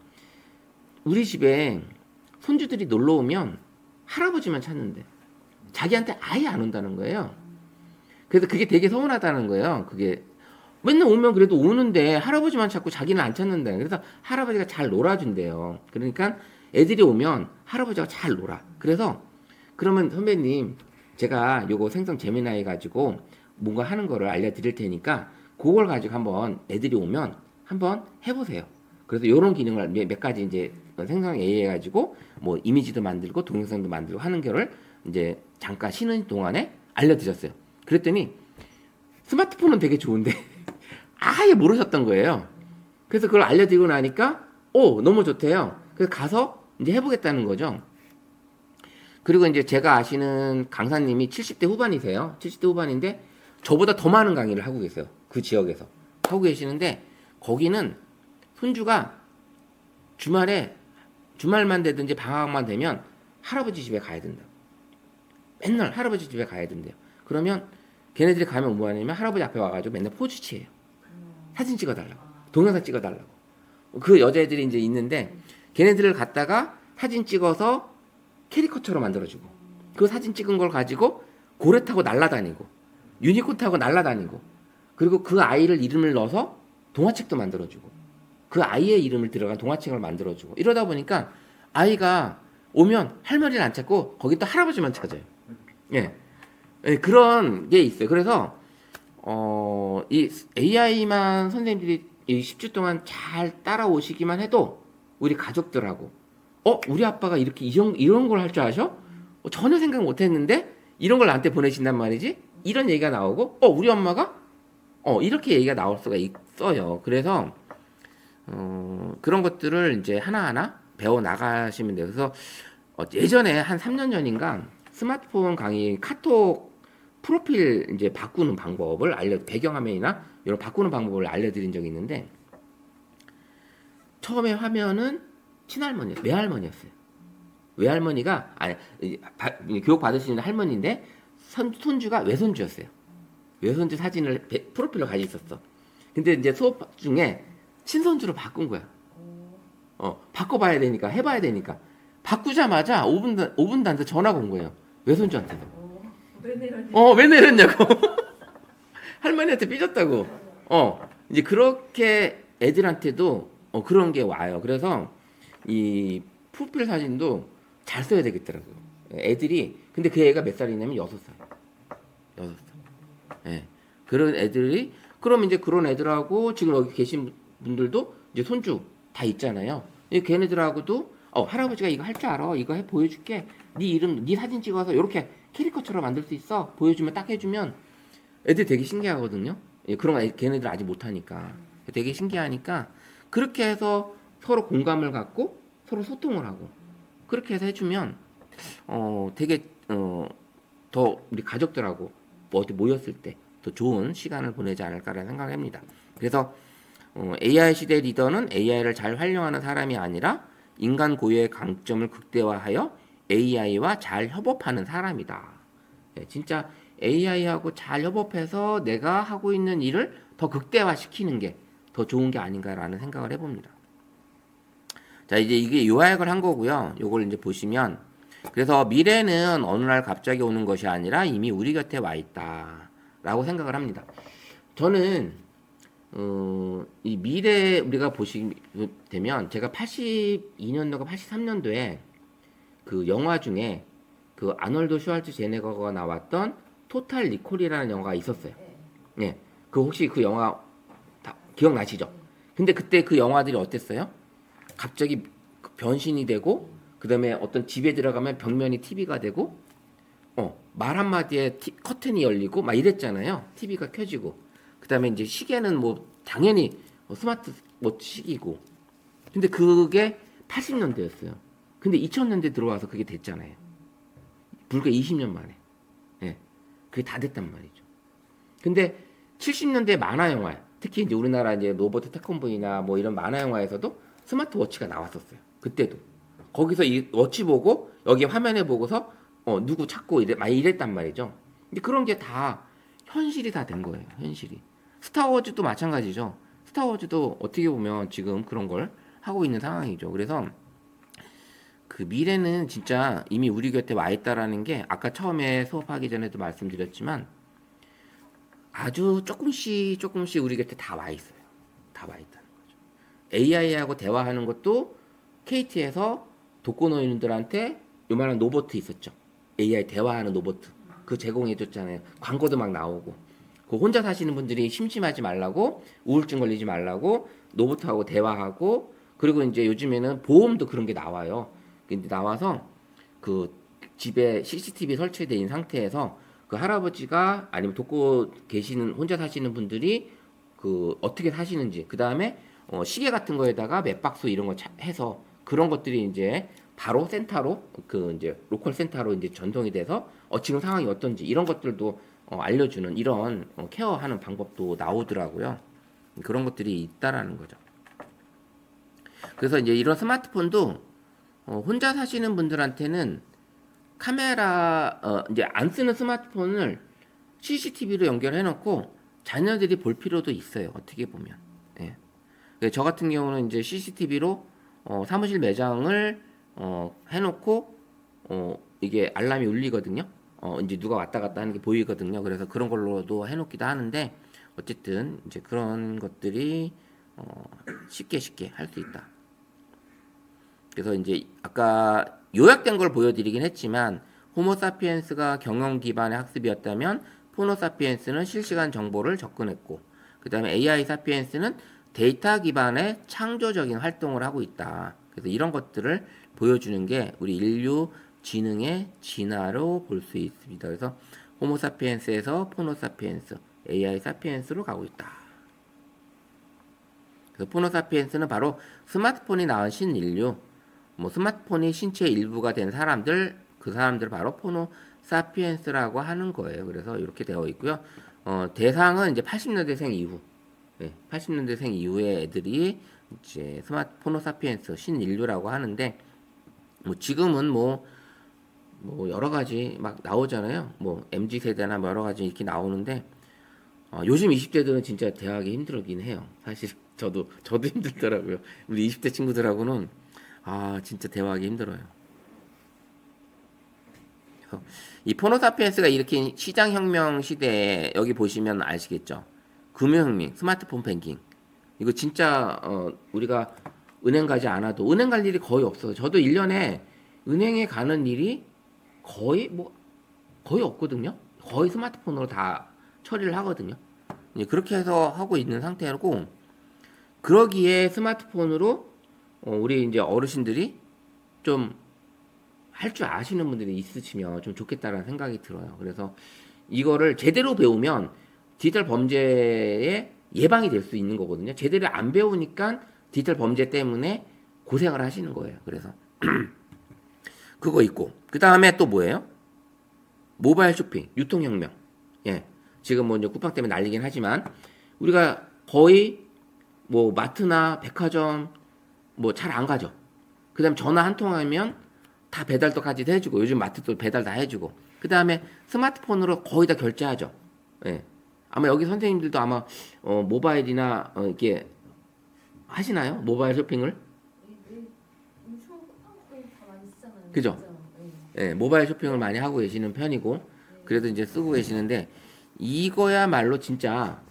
우리 집에 손주들이 놀러 오면 할아버지만 찾는데 자기한테 아예 안 온다는 거예요. 그래서 그게 되게 서운하다는 거예요. 그게 맨날 오면 그래도 오는데 할아버지만 찾고 자기는 안 찾는다. 그래서 할아버지가 잘 놀아준대요. 그러니까 애들이 오면 할아버지가 잘 놀아. 그래서 그러면 선배님 제가 요거 생성 제미나이 가지고 뭔가 하는 거를 알려드릴 테니까 그걸 가지고 한번 애들이 오면 한번 해보세요. 그래서 요런 기능을 몇 가지 이제 생성 AI 해가지고 뭐 이미지도 만들고 동영상도 만들고 하는 거를 이제 잠깐 쉬는 동안에 알려드렸어요. 그랬더니 스마트폰은 되게 좋은데 아예 모르셨던 거예요. 그래서 그걸 알려드리고 나니까 너무 좋대요. 그래서 가서 이제 해보겠다는 거죠. 그리고 이제 제가 아시는 강사님이 70대 후반이세요. 70대 후반인데 저보다 더 많은 강의를 하고 계세요. 그 지역에서 하고 계시는데 거기는 손주가 주말만 되든지 방학만 되면 할아버지 집에 가야 된다. 맨날 할아버지 집에 가야 된대요. 그러면 걔네들이 가면 뭐 하냐면 할아버지 앞에 와가지고 맨날 포즈 취해요. 사진 찍어달라고. 동영상 찍어달라고. 그 여자애들이 이제 있는데 걔네들을 갖다가 사진 찍어서 캐리커처럼 만들어주고 그 사진 찍은 걸 가지고 고래 타고 날아다니고 유니콘 타고 날아다니고 그리고 그 아이를 이름을 넣어서 동화책도 만들어주고 그 아이의 이름을 들어간 동화책을 만들어주고 이러다 보니까 아이가 오면 할머니를 안 찾고 거기 또 할아버지만 찾아요. 예. 그런 게 있어요. 그래서 이 AI만 선생님들이 이 10주 동안 잘 따라오시기만 해도 우리 가족들하고 우리 아빠가 이렇게 이런 걸 할 줄 아셔? 전혀 생각 못 했는데 이런 걸 나한테 보내신단 말이지? 이런 얘기가 나오고 우리 엄마가 이렇게 얘기가 나올 수가 있어요. 그래서 그런 것들을 이제 하나하나 배워 나가시면 돼요. 그래서 예전에 한 3년 전인가 스마트폰 강의 카톡 프로필 이제 바꾸는 방법을 배경화면이나 이런 바꾸는 방법을 알려드린 적이 있는데 처음에 화면은 친할머니, 외할머니였어요. 외할머니가 교육 받으시는 할머니인데 손주가 외손주였어요. 외손주 사진을 프로필로 가지고 있었어. 근데 이제 수업 중에 친손주로 바꾼 거야. 바꿔봐야 되니까 해봐야 되니까 바꾸자마자 5분도 안 돼 전화가 온 거예요. 외손주한테도. 왜 내렸냐? 왜 내렸냐고. 할머니한테 삐졌다고. 이제 그렇게 애들한테도 그런 게 와요. 그래서 이 프로필 사진도 잘 써야 되겠더라고요. 애들이 근데 그 애가 몇 살이냐면 6살. 6살. 예. 그런 애들이 그럼 이제 그런 애들하고 지금 여기 계신 분들도 이제 손주 다 있잖아요. 걔네들하고도 할아버지가 이거 할 줄 알아. 이거 해 보여줄게. 네 이름, 네 사진 찍어서 이렇게 캐릭터처럼 만들 수 있어. 보여주면 딱 해주면 애들 되게 신기하거든요. 그런 거 걔네들 아직 못하니까 되게 신기하니까 그렇게 해서 서로 공감을 갖고 서로 소통을 하고 그렇게 해서 해주면 되게 더 우리 가족들하고 뭐 어디 모였을 때 더 좋은 시간을 보내지 않을까라는 생각을 합니다. 그래서 AI 시대 리더는 AI를 잘 활용하는 사람이 아니라 인간 고유의 강점을 극대화하여 AI와 잘 협업하는 사람이다. 진짜 AI하고 잘 협업해서 내가 하고 있는 일을 더 극대화시키는 게 더 좋은 게 아닌가라는 생각을 해봅니다. 자, 이제 이게 요약을 한 거고요. 요걸 이제 보시면 그래서 미래는 어느 날 갑자기 오는 것이 아니라 이미 우리 곁에 와 있다라고 생각을 합니다. 저는 이 미래 우리가 보시게 되면 제가 82년도가 83년도에 그 영화 중에 그 아놀드 슈왈츠제네거가 나왔던 토탈 리콜이라는 영화가 있었어요. 네. 그 혹시 그 영화 다 기억나시죠? 근데 그때 그 영화들이 어땠어요? 갑자기 변신이 되고 그다음에 어떤 집에 들어가면 벽면이 TV가 되고 말 한마디에 커튼이 열리고 막 이랬잖아요. TV가 켜지고 그다음에 이제 시계는 뭐 당연히 스마트워치 시기고 근데 그게 80년대였어요. 근데 2000년대 들어와서 그게 됐잖아요. 불과 20년 만에. 예. 그게 다 됐단 말이죠. 근데 70년대 만화 영화, 특히 이제 우리나라 이제 로버트 태권브이나 뭐 이런 만화 영화에서도 스마트워치가 나왔었어요. 그때도. 거기서 이 워치 보고 여기 화면에 보고서 누구 찾고 이랬단 말이죠. 근데 그런 게 다 현실이 다 된 거예요. 현실이. 스타워즈도 마찬가지죠. 스타워즈도 어떻게 보면 지금 그런 걸 하고 있는 상황이죠. 그래서 그 미래는 진짜 이미 우리 곁에 와 있다라는 게 아까 처음에 수업하기 전에도 말씀드렸지만 아주 조금씩 우리 곁에 다 와 있어요. 다 와 있다는 거죠. AI하고 대화하는 것도 KT에서 독거노인들한테 요만한 로봇 있었죠. AI 대화하는 로봇. 그거 제공해줬잖아요. 광고도 막 나오고. 그 혼자 사시는 분들이 심심하지 말라고 우울증 걸리지 말라고 로봇하고 대화하고 그리고 이제 요즘에는 보험도 그런 게 나와요. 근데 나와서 그 집에 CCTV 설치되어 있는 상태에서 그 할아버지가 아니면 돕고 계시는 혼자 사시는 분들이 그 어떻게 사시는지 그 다음에 시계 같은 거에다가 맷박스 이런 거 해서 그런 것들이 이제 바로 센터로 그 이제 로컬 센터로 이제 전송이 돼서 지금 상황이 어떤지 이런 것들도 알려주는 이런 케어하는 방법도 나오더라고요. 그런 것들이 있다라는 거죠. 그래서 이제 이런 스마트폰도 혼자 사시는 분들한테는 카메라 이제 안 쓰는 스마트폰을 CCTV로 연결해 놓고 자녀들이 볼 필요도 있어요. 어떻게 보면. 예. 저 같은 경우는 이제 CCTV로 사무실 매장을 해놓고 이게 알람이 울리거든요. 이제 누가 왔다 갔다 하는 게 보이거든요. 그래서 그런 걸로도 해놓기도 하는데 어쨌든 이제 그런 것들이 쉽게 할 수 있다. 그래서 이제 아까 요약된 걸 보여드리긴 했지만 호모사피엔스가 경험 기반의 학습이었다면 포노사피엔스는 실시간 정보를 접근했고 그 다음에 AI 사피엔스는 데이터 기반의 창조적인 활동을 하고 있다. 그래서 이런 것들을 보여주는 게 우리 인류 지능의 진화로 볼 수 있습니다. 그래서 호모사피엔스에서 포노사피엔스, AI 사피엔스로 가고 있다. 그래서 포노사피엔스는 바로 스마트폰이 낳은 신인류, 뭐 스마트폰이 신체의 일부가 된 사람들, 그 사람들을 바로 포노사피엔스라고 하는 거예요. 그래서 이렇게 되어 있고요. 대상은 이제 80년대생 이후, 80년대생 이후의 애들이 이제 포노사피엔스 신인류라고 하는데, 뭐 지금은 뭐 여러 가지 막 나오잖아요. 뭐 MZ 세대나 뭐 여러 가지 이렇게 나오는데 요즘 20대들은 진짜 대하기 힘들긴 해요. 사실 저도 힘들더라고요. 우리 20대 친구들하고는 진짜 대화하기 힘들어요. 이 포노사피엔스가 이렇게 시장혁명 시대에 여기 보시면 아시겠죠? 금융혁명, 스마트폰 뱅킹. 이거 진짜 우리가 은행 가지 않아도 은행 갈 일이 거의 없어요. 저도 1년에 은행에 가는 일이 거의 없거든요. 거의 스마트폰으로 다 처리를 하거든요. 이제 그렇게 해서 하고 있는 상태고, 그러기에 스마트폰으로 우리 이제 어르신들이 좀 할 줄 아시는 분들이 있으시면 좀 좋겠다라는 생각이 들어요. 그래서 이거를 제대로 배우면 디지털 범죄의 예방이 될 수 있는 거거든요. 제대로 안 배우니까 디지털 범죄 때문에 고생을 하시는 거예요. 그래서 그거 있고, 그 다음에 또 뭐예요? 모바일 쇼핑, 유통혁명. 예, 지금 뭐 이제 쿠팡 때문에 난리긴 하지만 우리가 거의 뭐 마트나 백화점 뭐 잘 안 가죠. 그다음 전화 한 통하면 다 배달도까지 해주고, 요즘 마트도 배달 다 해주고, 그 다음에 스마트폰으로 거의 다 결제하죠. 예. 아마 여기 선생님들도 아마 모바일이나 이렇게 하시나요? 모바일 쇼핑을? 요즘 쿠팡도 다 많이 쓰잖아요. 그죠? 진짜. 예, 모바일 쇼핑을 많이 하고 계시는 편이고, 그래도 이제 쓰고 계시는데, 이거야말로 진짜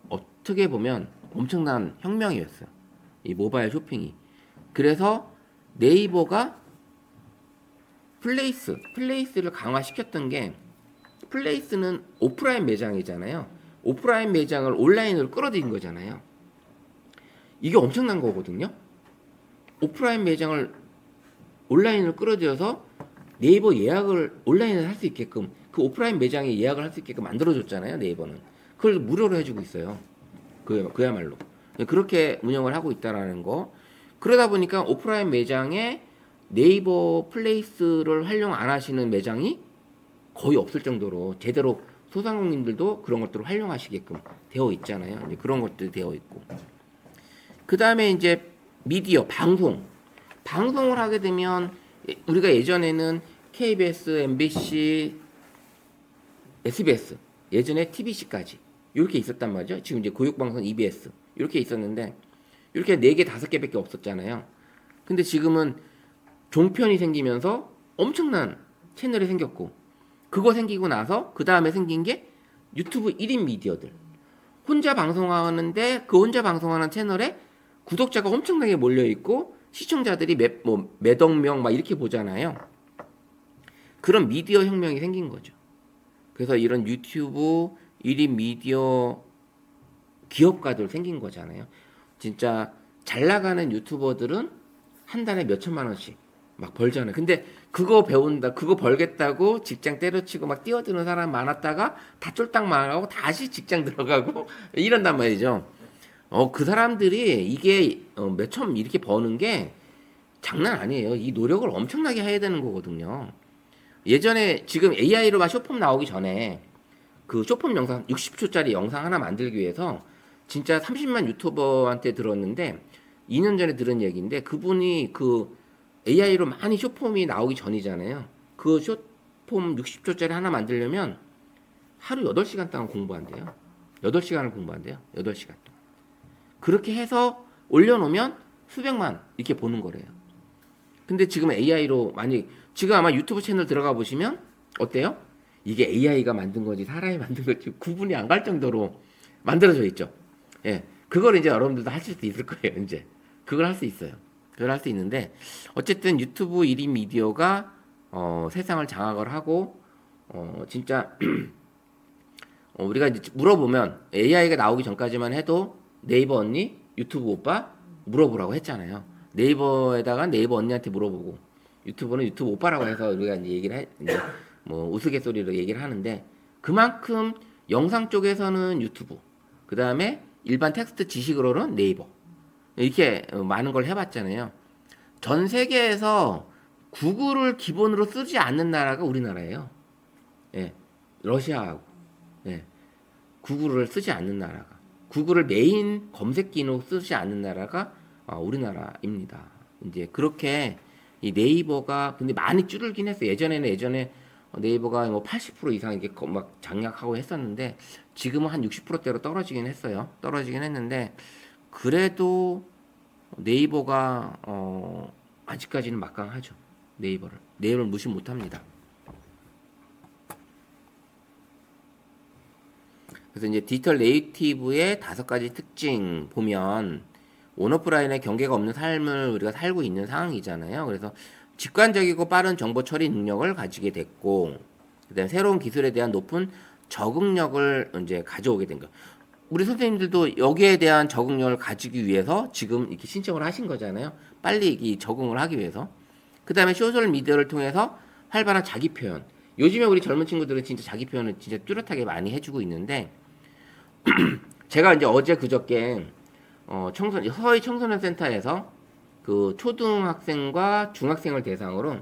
어떻게 보면 엄청난 혁명이었어요. 이 모바일 쇼핑이. 그래서 네이버가 플레이스를 강화시켰던 게, 플레이스는 오프라인 매장이잖아요. 오프라인 매장을 온라인으로 끌어들인 거잖아요. 이게 엄청난 거거든요. 오프라인 매장을 온라인으로 끌어들여서 네이버 예약을 온라인에서 할 수 있게끔, 그 오프라인 매장에 예약을 할 수 있게끔 만들어줬잖아요. 네이버는 그걸 무료로 해주고 있어요. 그야말로 그렇게 운영을 하고 있다라는 거. 그러다 보니까 오프라인 매장에 네이버 플레이스를 활용 안 하시는 매장이 거의 없을 정도로 제대로 소상공인들도 그런 것들을 활용하시게끔 되어 있잖아요. 이제 그런 것들이 되어 있고, 그 다음에 이제 미디어, 방송을 하게 되면 우리가 예전에는 KBS, MBC, SBS, 예전에 TBC까지 이렇게 있었단 말이죠. 지금 이제 교육방송 EBS 이렇게 있었는데, 이렇게 4개, 5개밖에 없었잖아요. 근데 지금은 종편이 생기면서 엄청난 채널이 생겼고, 그거 생기고 나서 그 다음에 생긴 게 유튜브 1인 미디어들. 혼자 방송하는데 그 혼자 방송하는 채널에 구독자가 엄청나게 몰려있고 시청자들이 몇억 명 막 이렇게 보잖아요. 그런 미디어 혁명이 생긴 거죠. 그래서 이런 유튜브 1인 미디어 기업가들 생긴 거잖아요. 진짜 잘 나가는 유튜버들은 한 달에 몇 천만 원씩 막 벌잖아요. 근데 그거 배운다, 그거 벌겠다고 직장 때려치고 막 뛰어드는 사람 많았다가 다 쫄딱 망하고 다시 직장 들어가고 이런단 말이죠. 그 사람들이 이게 몇천 이렇게 버는 게 장난 아니에요. 이 노력을 엄청나게 해야 되는 거거든요. 예전에 지금 AI로 막 쇼폼 나오기 전에 그 쇼폼 영상 60초짜리 영상 하나 만들기 위해서 진짜 30만 유튜버한테 들었는데, 2년 전에 들은 얘기인데, 그분이 그 AI로 많이 쇼폼이 나오기 전이잖아요. 그 쇼폼 60초짜리 하나 만들려면 하루 8시간 동안 공부한대요. 8시간을 공부한대요. 8시간 동안. 그렇게 해서 올려놓으면 수백만 이렇게 보는 거래요. 근데 지금 AI로 많이, 지금 아마 유튜브 채널 들어가 보시면 어때요? 이게 AI가 만든 건지 사람이 만든 건지 구분이 안 갈 정도로 만들어져 있죠. 예, 그걸 이제 여러분들도 하실 수 있을 거예요. 이제 그걸 할 수 있어요. 그걸 할 수 있는데, 어쨌든 유튜브 1인 미디어가 세상을 장악을 하고 진짜 우리가 이제 물어보면 AI가 나오기 전까지만 해도 네이버 언니, 유튜브 오빠 물어보라고 했잖아요. 네이버에다가 네이버 언니한테 물어보고, 유튜브는 유튜브 오빠라고 해서 우리가 이제 이제 뭐 우스갯소리로 얘기를 하는데, 그만큼 영상 쪽에서는 유튜브, 그 다음에 일반 텍스트 지식으로는 네이버, 이렇게 많은 걸 해봤잖아요. 전 세계에서 구글을 기본으로 쓰지 않는 나라가 우리나라예요. 예, 러시아하고. 예, 구글을 쓰지 않는 나라가, 구글을 메인 검색기로 쓰지 않는 나라가 우리나라입니다. 이제 그렇게 이 네이버가 근데 많이 줄긴 했어요. 예전에 네이버가 뭐 80% 이상 이렇게 막 장악하고 했었는데, 지금은 한 60%대로 떨어지긴 했어요. 떨어지긴 했는데, 그래도 네이버가 아직까지는 막강하죠. 네이버를 무시 못합니다. 그래서 이제 디지털 네이티브의 5가지 특징 보면 온오프라인의 경계가 없는 삶을 우리가 살고 있는 상황이잖아요. 그래서 직관적이고 빠른 정보 처리 능력을 가지게 됐고, 그다음에 새로운 기술에 대한 높은 적응력을 이제 가져오게 된 거. 우리 선생님들도 여기에 대한 적응력을 가지기 위해서 지금 이렇게 신청을 하신 거잖아요. 빨리 이 적응을 하기 위해서. 그다음에 소셜 미디어를 통해서 활발한 자기 표현. 요즘에 우리 젊은 친구들은 진짜 자기 표현을 진짜 뚜렷하게 많이 해주고 있는데, 제가 이제 어제 그저께 서희 청소년 센터에서 그 초등학생과 중학생을 대상으로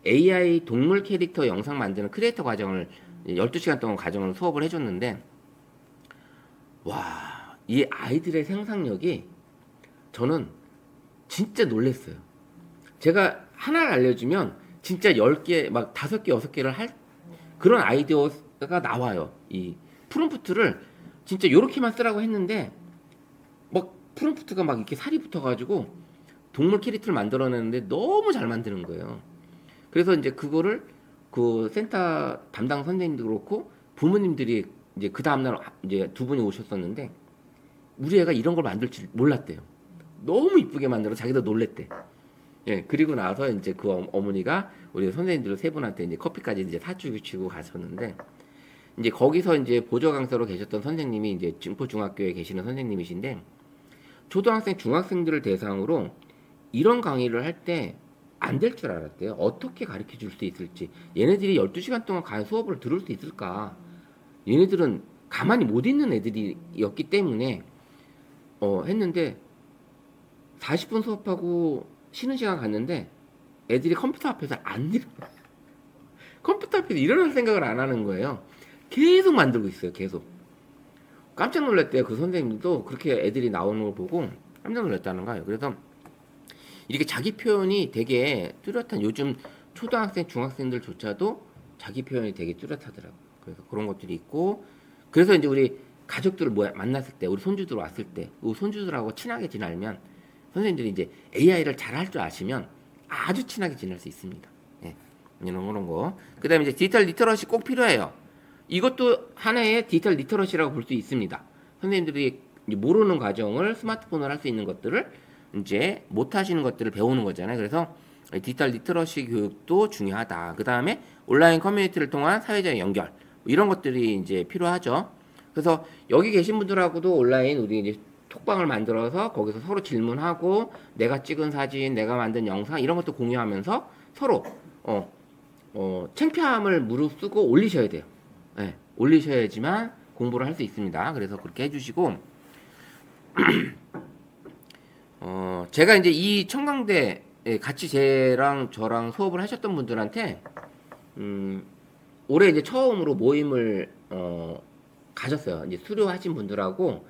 AI 동물 캐릭터 영상 만드는 크리에이터 과정을 12시간 동안 과정을 수업을 해줬는데, 와, 이 아이들의 상상력이 저는 진짜 놀랬어요. 제가 하나를 알려주면 진짜 10개, 막 5개, 6개를 할 그런 아이디어가 나와요. 이 프롬프트를 진짜 요렇게만 쓰라고 했는데 막 프롬프트가 막 이렇게 살이 붙어가지고 동물 캐릭터를 만들어내는데 너무 잘 만드는 거예요. 그래서 이제 그거를 그 센터 담당 선생님도 그렇고 부모님들이 이제 그 다음날 이제 두 분이 오셨었는데 우리 애가 이런 걸 만들 줄 몰랐대요. 너무 이쁘게 만들어 자기도 놀랬대. 예, 그리고 나서 이제 그 어머니가 우리 선생님들 세 분한테 이제 커피까지 이제 사주고 가셨는데, 이제 거기서 이제 보조 강사로 계셨던 선생님이 이제 증포 중학교에 계시는 선생님이신데, 초등학생, 중학생들을 대상으로 이런 강의를 할 때 안 될 줄 알았대요. 어떻게 가르쳐 줄 수 있을지. 얘네들이 12시간 동안 수업을 들을 수 있을까? 얘네들은 가만히 못 있는 애들이었기 때문에 했는데 40분 수업하고 쉬는 시간 갔는데 애들이 컴퓨터 앞에서 안 일어나. 컴퓨터 앞에서 일어날 생각을 안 하는 거예요. 계속 만들고 있어요. 계속. 깜짝 놀랐대요. 그 선생님도 그렇게 애들이 나오는 걸 보고 깜짝 놀랐다는 거예요. 그래서 이렇게 자기 표현이 되게 뚜렷한, 요즘 초등학생, 중학생들조차도 자기 표현이 되게 뚜렷하더라고요. 그래서 그런 것들이 있고, 그래서 이제 우리 가족들을 만났을 때, 우리 손주들 왔을 때, 우리 손주들하고 친하게 지내면 선생님들이 이제 AI를 잘 할 줄 아시면 아주 친하게 지낼 수 있습니다. 예, 이런 거. 그 다음에 이제 디지털 리터러시 꼭 필요해요. 이것도 하나의 디지털 리터러시라고 볼 수 있습니다. 선생님들이 모르는 과정을 스마트폰으로 할 수 있는 것들을 이제 못 하시는 것들을 배우는 거잖아요. 그래서 디지털 리터러시 교육도 중요하다. 그 다음에 온라인 커뮤니티를 통한 사회적 연결, 이런 것들이 이제 필요하죠. 그래서 여기 계신 분들하고도 온라인 우리 이제 톡방을 만들어서 거기서 서로 질문하고 내가 찍은 사진, 내가 만든 영상 이런 것도 공유하면서 서로 창피함을 무릅쓰고 올리셔야 돼요. 네, 올리셔야지만 공부를 할 수 있습니다. 그래서 그렇게 해주시고 제가 이제 이 청강대 같이 저랑 수업을 하셨던 분들한테 올해 이제 처음으로 모임을 가졌어요. 이제 수료하신 분들하고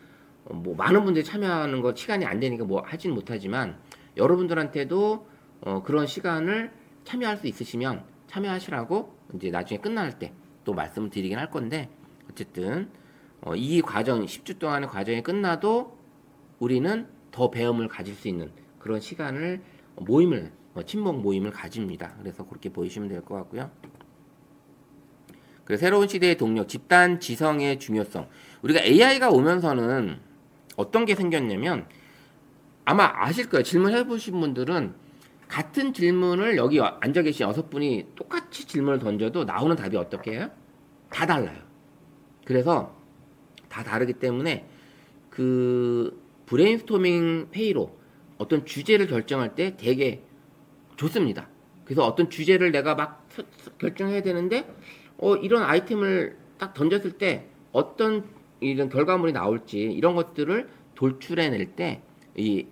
뭐 많은 분들이 참여하는 거 시간이 안 되니까 뭐 하진 못하지만 여러분들한테도 그런 시간을 참여할 수 있으시면 참여하시라고 이제 나중에 끝날 때 또 말씀을 드리긴 할 건데, 어쨌든 이 과정 10주 동안의 과정이 끝나도 우리는 더 배움을 가질 수 있는 그런 시간을 모임을 친목 모임을 가집니다. 그래서 그렇게 보시면 될 것 같고요. 그래서 새로운 시대의 동력, 집단 지성의 중요성. 우리가 AI가 오면서는 어떤 게 생겼냐면, 아마 아실 거예요. 질문해 보신 분들은 같은 질문을 여기 앉아 계신 6분이 똑같이 질문을 던져도 나오는 답이 어떻게 해요? 다 달라요. 그래서 다 다르기 때문에 그 브레인스토밍 회의로 어떤 주제를 결정할 때 되게 좋습니다. 그래서 어떤 주제를 내가 막 결정해야 되는데 이런 아이템을 딱 던졌을 때 어떤 이런 결과물이 나올지 이런 것들을 돌출해낼 때 이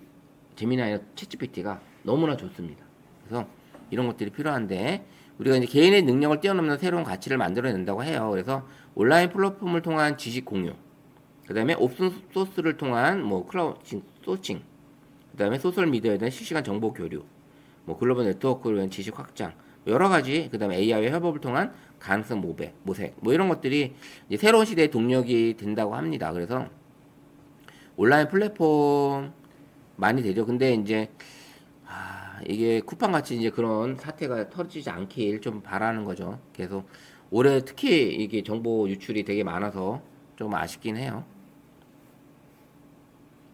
제미나이나 챗GPT가 너무나 좋습니다. 그래서 이런 것들이 필요한데, 우리가 이제 개인의 능력을 뛰어넘는 새로운 가치를 만들어낸다고 해요. 그래서 온라인 플랫폼을 통한 지식 공유, 그 다음에 오픈 소스를 통한 뭐 크라우드 소싱, 그 다음에 소셜 미디어에 대한 실시간 정보 교류, 뭐 글로벌 네트워크를 위한 지식 확장, 여러 가지, 그 다음에 AI와 협업을 통한 가능성 모색, 뭐 이런 것들이 이제 새로운 시대의 동력이 된다고 합니다. 그래서 온라인 플랫폼 많이 되죠. 근데 이제 이게 쿠팡 같이 이제 그런 사태가 터지지 않길 좀 바라는 거죠. 계속 올해 특히 이게 정보 유출이 되게 많아서 좀 아쉽긴 해요.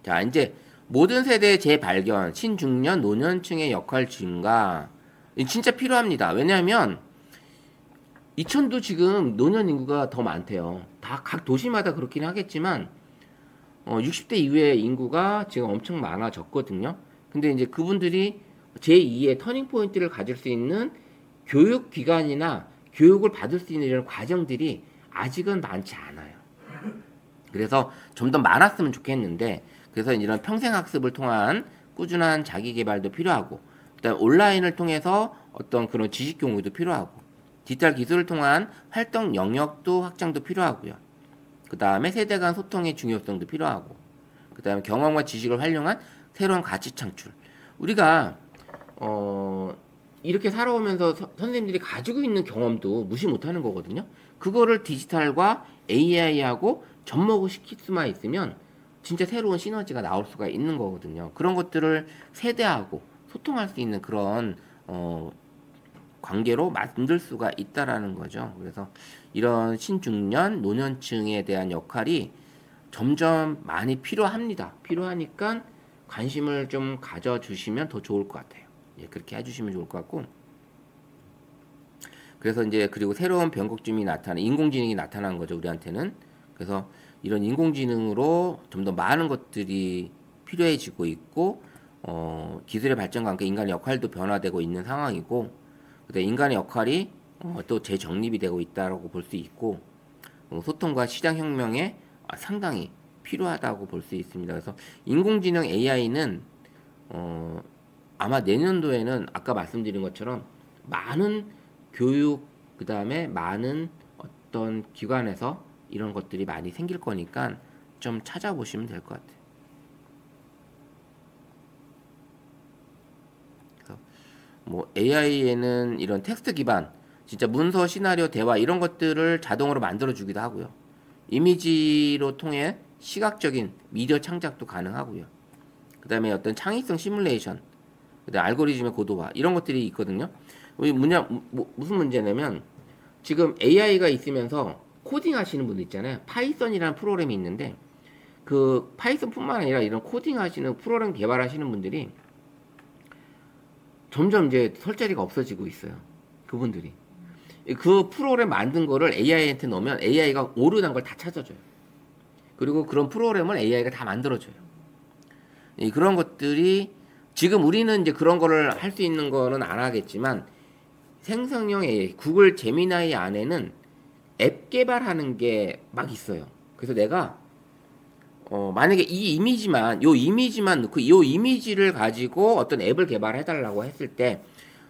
자, 이제 모든 세대의 재발견, 신중년, 노년층의 역할 증가. 진짜 필요합니다. 왜냐하면 이천도 지금 노년 인구가 더 많대요. 다 각 도시마다 그렇긴 하겠지만 60대 이후의 인구가 지금 엄청 많아졌거든요. 근데 이제 그분들이 제2의 터닝 포인트를 가질 수 있는 교육 기관이나 교육을 받을 수 있는 이런 과정들이 아직은 많지 않아요. 그래서 좀 더 많았으면 좋겠는데, 그래서 이런 평생학습을 통한 꾸준한 자기개발도 필요하고, 그다음 온라인을 통해서 어떤 그런 지식 공유도 필요하고, 디지털 기술을 통한 활동 영역도 확장도 필요하고요. 그 다음에 세대 간 소통의 중요성도 필요하고, 그 다음에 경험과 지식을 활용한 새로운 가치 창출. 우리가 이렇게 살아오면서 선생님들이 가지고 있는 경험도 무시 못하는 거거든요. 그거를 디지털과 AI하고 접목을 시킬 수만 있으면 진짜 새로운 시너지가 나올 수가 있는 거거든요. 그런 것들을 세대하고 소통할 수 있는 그런 관계로 만들 수가 있다라는 거죠. 그래서 이런 신중년, 노년층에 대한 역할이 점점 많이 필요합니다. 필요하니까 관심을 좀 가져주시면 더 좋을 것 같아요. 예, 그렇게 해주시면 좋을 것 같고. 그래서 이제 그리고 새로운 변곡점이 인공지능이 나타난 거죠, 우리한테는. 그래서 이런 인공지능으로 좀 더 많은 것들이 필요해지고 있고, 기술의 발전과 함께 인간의 역할도 변화되고 있는 상황이고, 그다음에 인간의 역할이 또 재정립이 되고 있다라고 볼 수 있고, 소통과 시장 혁명에 상당히 필요하다고 볼 수 있습니다. 그래서 인공지능 AI는 아마 내년도에는 아까 말씀드린 것처럼 많은 교육, 그 다음에 많은 어떤 기관에서 이런 것들이 많이 생길 거니까 좀 찾아보시면 될 것 같아요. 그래서 뭐 AI에는 이런 텍스트 기반, 진짜 문서, 시나리오, 대화 이런 것들을 자동으로 만들어주기도 하고요. 이미지로 통해 시각적인 미디어 창작도 가능하고요. 그 다음에 어떤 창의성 시뮬레이션, 그다음에 알고리즘의 고도화 이런 것들이 있거든요. 무슨 문제냐면 지금 AI가 있으면서 코딩 하시는 분들 있잖아요. 파이썬이라는 프로그램이 있는데 그 파이썬뿐만 아니라 이런 코딩 하시는 프로그램 개발하시는 분들이 점점 이제 설 자리가 없어지고 있어요. 그분들이 그 프로그램 만든 거를 AI한테 넣으면 AI가 오류난 걸 다 찾아줘요. 그리고 그런 프로그램을 AI가 다 만들어줘요. 그런 것들이 지금 우리는 이제 그런 거를 할 수 있는 거는 안 하겠지만 생성형 AI, 구글 제미나이 안에는 앱 개발하는 게 막 있어요. 그래서 내가 만약에 이 이미지만 넣고 이 이미지를 가지고 어떤 앱을 개발해 달라고 했을 때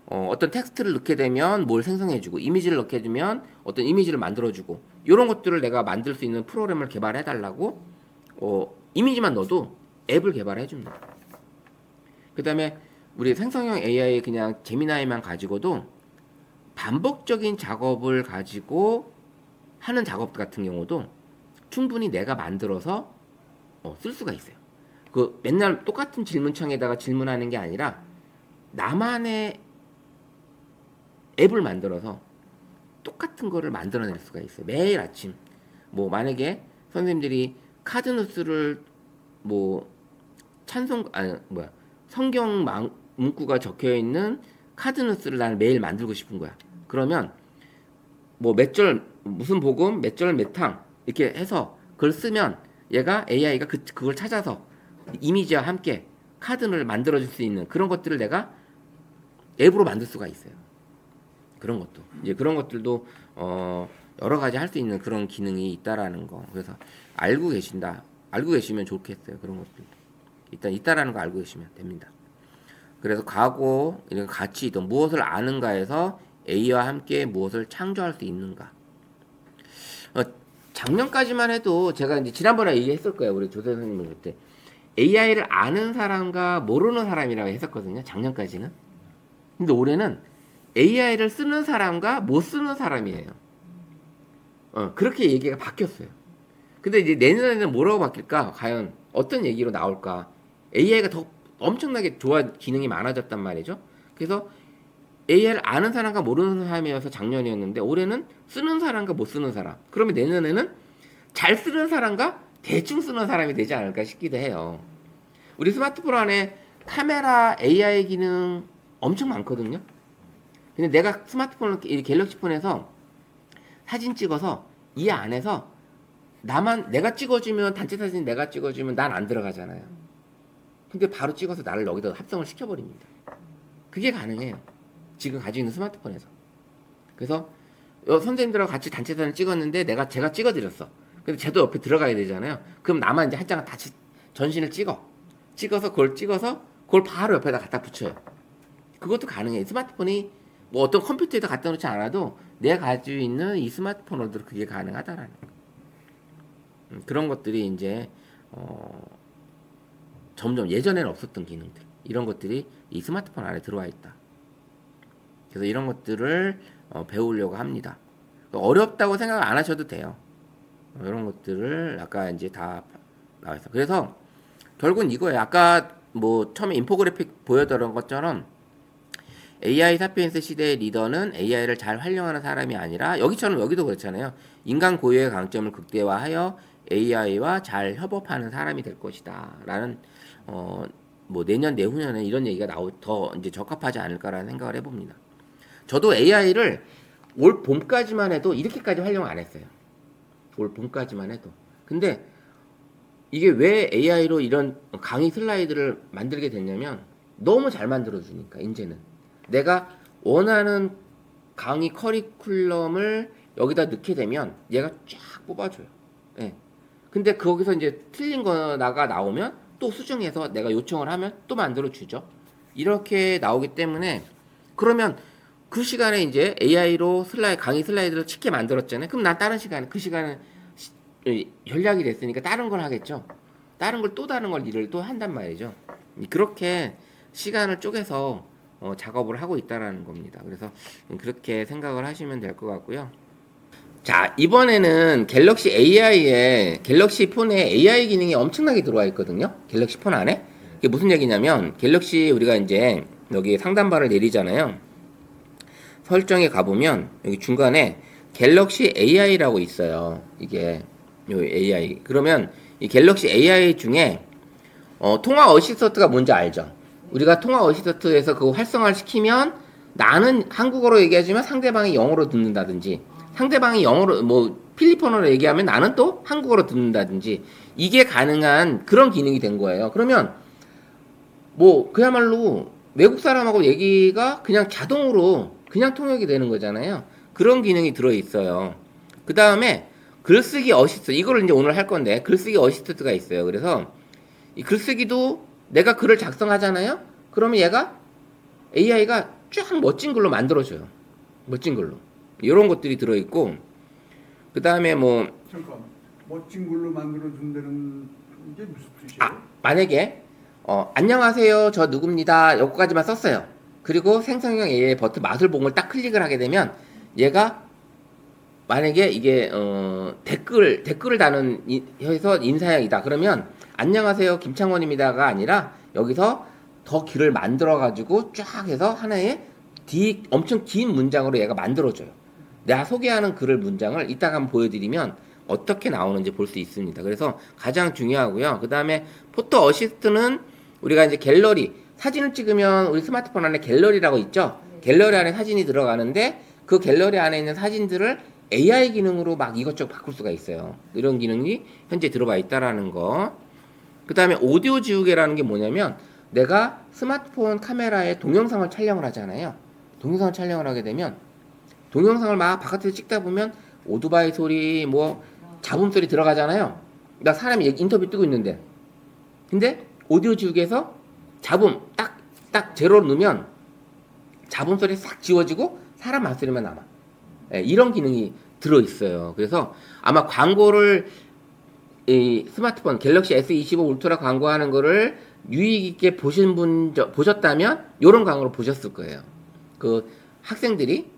어떤 텍스트를 넣게 되면 뭘 생성해주고 이미지를 넣게 되면 어떤 이미지를 만들어주고 이런 것들을 내가 만들 수 있는 프로그램을 개발해 달라고 이미지만 넣어도 앱을 개발해 줍니다. 그 다음에 우리 생성형 AI 그냥 제미나이만 가지고도 반복적인 작업을 가지고 하는 작업 같은 경우도 충분히 내가 만들어서 쓸 수가 있어요. 그 맨날 똑같은 질문창에다가 질문하는 게 아니라 나만의 앱을 만들어서 똑같은 거를 만들어낼 수가 있어요. 매일 아침 뭐 만약에 선생님들이 카드뉴스를 뭐 성경 문구가 적혀 있는 카드뉴스를 나는 매일 만들고 싶은 거야. 그러면 뭐 몇 절 무슨 복음 몇 절 몇 항 이렇게 해서 그걸 쓰면 얘가 AI가 그걸 찾아서 이미지와 함께 카드를 만들어 줄 수 있는 그런 것들을 내가 앱으로 만들 수가 있어요. 그런 것도 이제 그런 것들도 여러 가지 할 수 있는 그런 기능이 있다라는 거. 그래서 알고 계시면 좋겠어요. 그런 것들 일단 있다라는 거 알고 계시면 됩니다. 그래서 과거 이런 가치 있던 무엇을 아는가에서 A와 함께 무엇을 창조할 수 있는가. 작년까지만 해도 제가 이제 지난번에 얘기했을 거예요. 우리 조세 선생님을 그때 AI를 아는 사람과 모르는 사람이라고 했었거든요. 작년까지는. 근데 올해는 AI를 쓰는 사람과 못 쓰는 사람이에요. 그렇게 얘기가 바뀌었어요. 근데 이제 내년에는 뭐라고 바뀔까? 과연 어떤 얘기로 나올까? AI가 더 엄청나게 기능이 많아졌단 말이죠. 그래서 AI를 아는 사람과 모르는 사람이어서 작년이었는데 올해는 쓰는 사람과 못 쓰는 사람. 그러면 내년에는 잘 쓰는 사람과 대충 쓰는 사람이 되지 않을까 싶기도 해요. 우리 스마트폰 안에 카메라, AI 기능 엄청 많거든요. 근데 내가 스마트폰을 이 갤럭시 폰에서 사진 찍어서 이 안에서 내가 찍어주면 단체 사진 내가 찍어주면 난 안 들어가잖아요. 근데 바로 찍어서 나를 여기다 합성을 시켜버립니다. 그게 가능해요. 지금 가지고 있는 스마트폰에서. 그래서 선생님들하고 같이 단체 사진 찍었는데 제가 찍어드렸어. 근데 쟤도 옆에 들어가야 되잖아요. 그럼 나만 이제 한 장을 다시 전신을 찍어서 그걸 바로 옆에다 갖다 붙여요. 그것도 가능해요. 스마트폰이 뭐 어떤 컴퓨터에다 갖다 놓지 않아도 내가 가지고 있는 이 스마트폰으로도 그게 가능하다라는 거. 그런 것들이 이제 점점 예전에는 없었던 기능들, 이런 것들이 이 스마트폰 안에 들어와 있다. 그래서 이런 것들을 배우려고 합니다. 어렵다고 생각 안 하셔도 돼요. 이런 것들을 아까 이제 다 나와 있어. 그래서 결국은 이거예요. 아까 뭐 처음에 인포그래픽 보여드린 것처럼 AI 사피엔스 시대의 리더는 AI를 잘 활용하는 사람이 아니라 여기처럼 여기도 그렇잖아요. 인간 고유의 강점을 극대화하여 AI와 잘 협업하는 사람이 될 것이다. 라는 뭐 내년 내후년에 이런 얘기가 더 이제 적합하지 않을까라는 생각을 해봅니다. 저도 AI를 올 봄까지만 해도 이렇게까지 활용 안 했어요. 올 봄까지만 해도. 근데 이게 왜 AI로 이런 강의 슬라이드를 만들게 됐냐면 너무 잘 만들어주니까 이제는 내가 원하는 강의 커리큘럼을 여기다 넣게 되면 얘가 쫙 뽑아줘요. 예. 근데 거기서 이제 틀린 거가 나오면 또 수정해서 내가 요청을 하면 또 만들어주죠. 이렇게 나오기 때문에 그러면 그 시간에 이제 AI로 강의 슬라이드를 쉽게 만들었잖아요. 그럼 난 다른 시간에 그 시간은 전략이 됐으니까 다른 걸 하겠죠. 다른 걸 일을 또 한단 말이죠. 그렇게 시간을 쪼개서 작업을 하고 있다라는 겁니다. 그래서 그렇게 생각을 하시면 될 것 같고요. 자, 이번에는 갤럭시 폰에 AI 기능이 엄청나게 들어와 있거든요. 갤럭시 폰 안에. 이게 무슨 얘기냐면 갤럭시 우리가 이제 여기 상단바를 내리잖아요. 설정에 가보면 여기 중간에 갤럭시 AI라고 있어요. 이게 요 AI. 그러면 이 갤럭시 AI 중에 통화 어시스턴트가 뭔지 알죠? 우리가 통화 어시스턴트에서 그거 활성화를 시키면 나는 한국어로 얘기하지만 상대방이 영어로 듣는다든지 상대방이 영어로 뭐 필리핀어로 얘기하면 나는 또 한국어로 듣는다든지 이게 가능한 그런 기능이 된 거예요. 그러면 뭐 그야말로 외국 사람하고 얘기가 그냥 자동으로 그냥 통역이 되는 거잖아요. 그런 기능이 들어있어요. 그 다음에 글쓰기 어시스트, 이거를 이제 오늘 할 건데 글쓰기 어시스트가 있어요. 그래서 이 글쓰기도 내가 글을 작성하잖아요. 그러면 AI가 쫙 멋진 글로 만들어줘요. 멋진 글로. 이런 것들이 들어있고 그 다음에 뭐 잠깐, 멋진 걸로 만들어준다는 게 무슨 뜻이에요? 만약에 안녕하세요 저 누굽니다 여기까지만 썼어요. 그리고 생성형 AI 버튼 마술봉을 딱 클릭을 하게 되면 얘가 만약에 이게 댓글을 다는 해서 인사형이다 그러면 안녕하세요 김창원입니다가 아니라 여기서 더 길을 만들어 가지고 쫙 해서 하나의 엄청 긴 문장으로 얘가 만들어줘요. 내가 소개하는 문장을 이따가 한번 보여드리면 어떻게 나오는지 볼 수 있습니다. 그래서 가장 중요하고요. 그 다음에 포토 어시스트는 우리가 이제 갤러리 사진을 찍으면 우리 스마트폰 안에 갤러리라고 있죠. 갤러리 안에 사진이 들어가는데 그 갤러리 안에 있는 사진들을 AI 기능으로 막 이것저것 바꿀 수가 있어요. 이런 기능이 현재 들어가 있다라는 거. 그 다음에 오디오 지우개라는 게 뭐냐면 내가 스마트폰 카메라에 동영상을 촬영을 하잖아요. 동영상을 촬영을 하게 되면 동영상을 막 바깥에서 찍다 보면 오토바이 소리, 뭐 잡음 소리 들어가잖아요. 나 사람이 인터뷰 뜨고 있는데, 근데 오디오 지우개에서 잡음 딱 제로로 넣으면 잡음 소리 싹 지워지고 사람 말소리만 남아. 예, 이런 기능이 들어 있어요. 그래서 아마 광고를 이 스마트폰 갤럭시 S25 울트라 광고하는 거를 유익 있게 보셨다면 이런 광고를 보셨을 거예요. 그 학생들이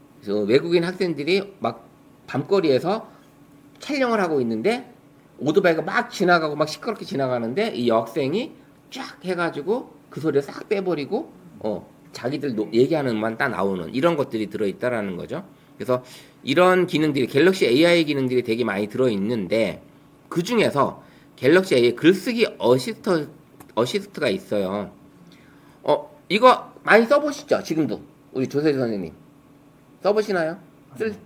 외국인 학생들이 막 밤거리에서 촬영을 하고 있는데 오토바이가 막 지나가고 막 시끄럽게 지나가는데 이 여학생이 쫙 해가지고 그 소리를 싹 빼버리고 자기들 얘기하는 것만 딱 나오는 이런 것들이 들어있다라는 거죠. 그래서 이런 기능들이 갤럭시 AI 기능들이 되게 많이 들어있는데 그 중에서 갤럭시 A에 글쓰기 어시스트가 있어요. 이거 많이 써보시죠? 지금도 우리 조세지 선생님 써보시나요?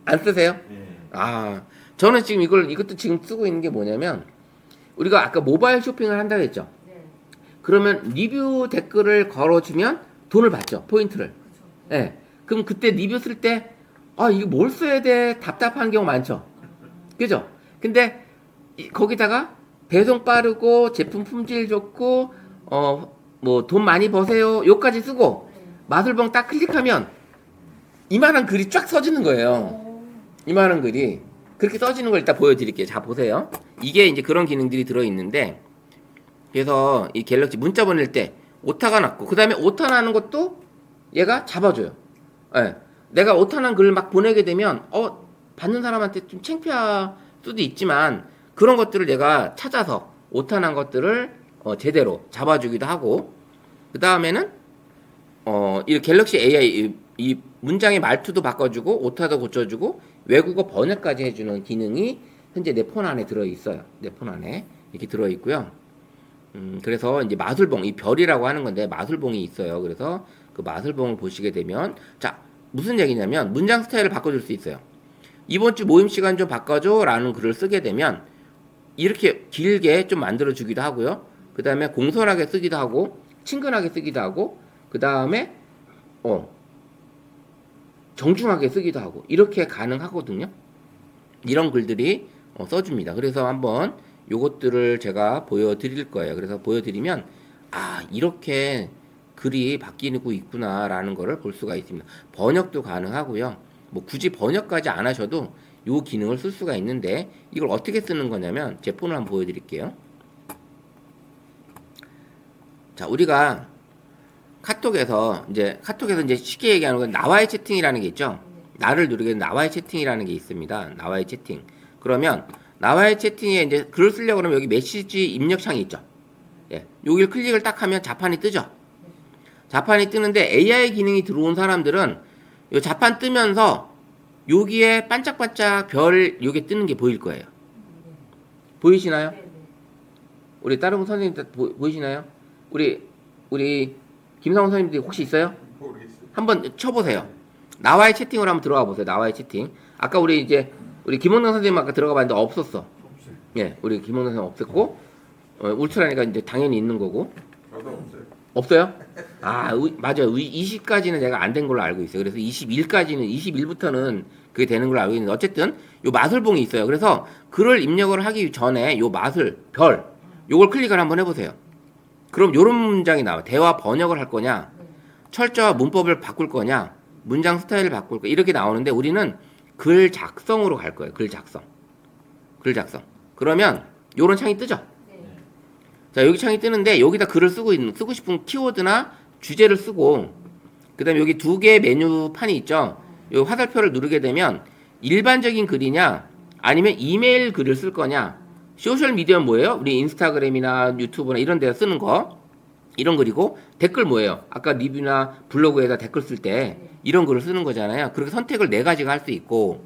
안 쓰세요? 네. 아, 저는 지금 이것도 지금 쓰고 있는 게 뭐냐면, 우리가 아까 모바일 쇼핑을 한다고 했죠. 네. 그러면 리뷰 댓글을 걸어주면 돈을 받죠. 포인트를. 그렇죠. 예. 그럼 그때 리뷰 쓸 때, 이거 뭘 써야 돼? 답답한 경우 많죠. 그죠? 근데 거기다가 배송 빠르고 제품 품질 좋고 뭐 돈 많이 버세요 요까지 쓰고 네. 마술봉 딱 클릭하면 이만한 글이 쫙 써지는 거예요. 오. 이만한 글이 그렇게 써지는 걸 일단 보여드릴게요. 자, 보세요. 이게 이제 그런 기능들이 들어있는데, 그래서 이 갤럭시 문자 보낼 때 오타가 났고, 그 다음에 오타 나는 것도 얘가 잡아줘요. 예. 내가 오타 난 글을 막 보내게 되면 받는 사람한테 좀 창피할 수도 있지만, 그런 것들을 내가 찾아서 오타 난 것들을 제대로 잡아주기도 하고, 그 다음에는 이 갤럭시 AI 이 문장의 말투도 바꿔주고 오타도 고쳐주고 외국어 번역까지 해주는 기능이 현재 내 폰 안에 들어있어요. 내 폰 안에 이렇게 들어있고요. 그래서 이제 마술봉, 이 별이라고 하는 건데 마술봉이 있어요. 그래서 그 마술봉을 보시게 되면, 자, 무슨 얘기냐면 문장 스타일을 바꿔줄 수 있어요. 이번 주 모임 시간 좀 바꿔줘 라는 글을 쓰게 되면 이렇게 길게 좀 만들어 주기도 하고요. 그 다음에 공손하게 쓰기도 하고 친근하게 쓰기도 하고, 그 다음에 정중하게 쓰기도 하고, 이렇게 가능하거든요. 이런 글들이 써줍니다. 그래서 한번 요것들을 제가 보여드릴 거예요. 그래서 보여드리면 이렇게 글이 바뀌고 있구나 라는 거를 볼 수가 있습니다. 번역도 가능하고요. 뭐 굳이 번역까지 안 하셔도 요 기능을 쓸 수가 있는데, 이걸 어떻게 쓰는 거냐면 제 폰을 한번 보여드릴게요. 자, 우리가 카톡에서 이제 쉽게 얘기하는 건 나와의 채팅이라는 게 있죠. 나를 누르게 나와의 채팅이라는 게 있습니다. 나와의 채팅. 그러면 나와의 채팅에 이제 글을 쓰려고 그러면 여기 메시지 입력창이 있죠. 예. 여기를 클릭을 딱 하면 자판이 뜨죠. 자판이 뜨는데 AI 기능이 들어온 사람들은 이 자판 뜨면서 여기에 반짝반짝 별 요게 뜨는 게 보일 거예요. 보이시나요? 네, 네. 우리 다른 선생님들 보이시나요? 우리 김상훈 선생님들 혹시 있어요? 모르겠어요. 한번 쳐보세요. 나와의 채팅으로 한번 들어가 보세요. 나와의 채팅. 아까 우리 김원경 선생님 아까 들어가 봤는데 없었어. 없어요. 예, 우리 김원경 선생님 없었고, 울트라니까 이제 당연히 있는 거고. 저도 없어요. 없어요? 맞아요. 20까지는 내가 안 된 걸로 알고 있어요. 그래서 21부터는 그게 되는 걸로 알고 있는데, 어쨌든 요 마술봉이 있어요. 그래서 글을 입력을 하기 전에 요 별, 요걸 클릭을 한번 해보세요. 그럼 요런 문장이 나와요. 대화 번역을 할 거냐, 철자와 문법을 바꿀 거냐, 문장 스타일을 바꿀 거냐, 이렇게 나오는데 우리는 글 작성으로 갈 거예요. 글 작성. 그러면 요런 창이 뜨죠. 네. 자, 여기 창이 뜨는데 여기다 글을 쓰고 싶은 키워드나 주제를 쓰고, 그 다음에 여기 두 개의 메뉴판이 있죠. 요 화살표를 누르게 되면 일반적인 글이냐 아니면 이메일 글을 쓸 거냐, 소셜 미디어는 뭐예요? 우리 인스타그램이나 유튜브나 이런 데서 쓰는 거, 이런 글이고, 댓글 뭐예요? 아까 리뷰나 블로그에다 댓글 쓸 때 이런 글을 쓰는 거잖아요. 그렇게 선택을 4가지가 할 수 있고,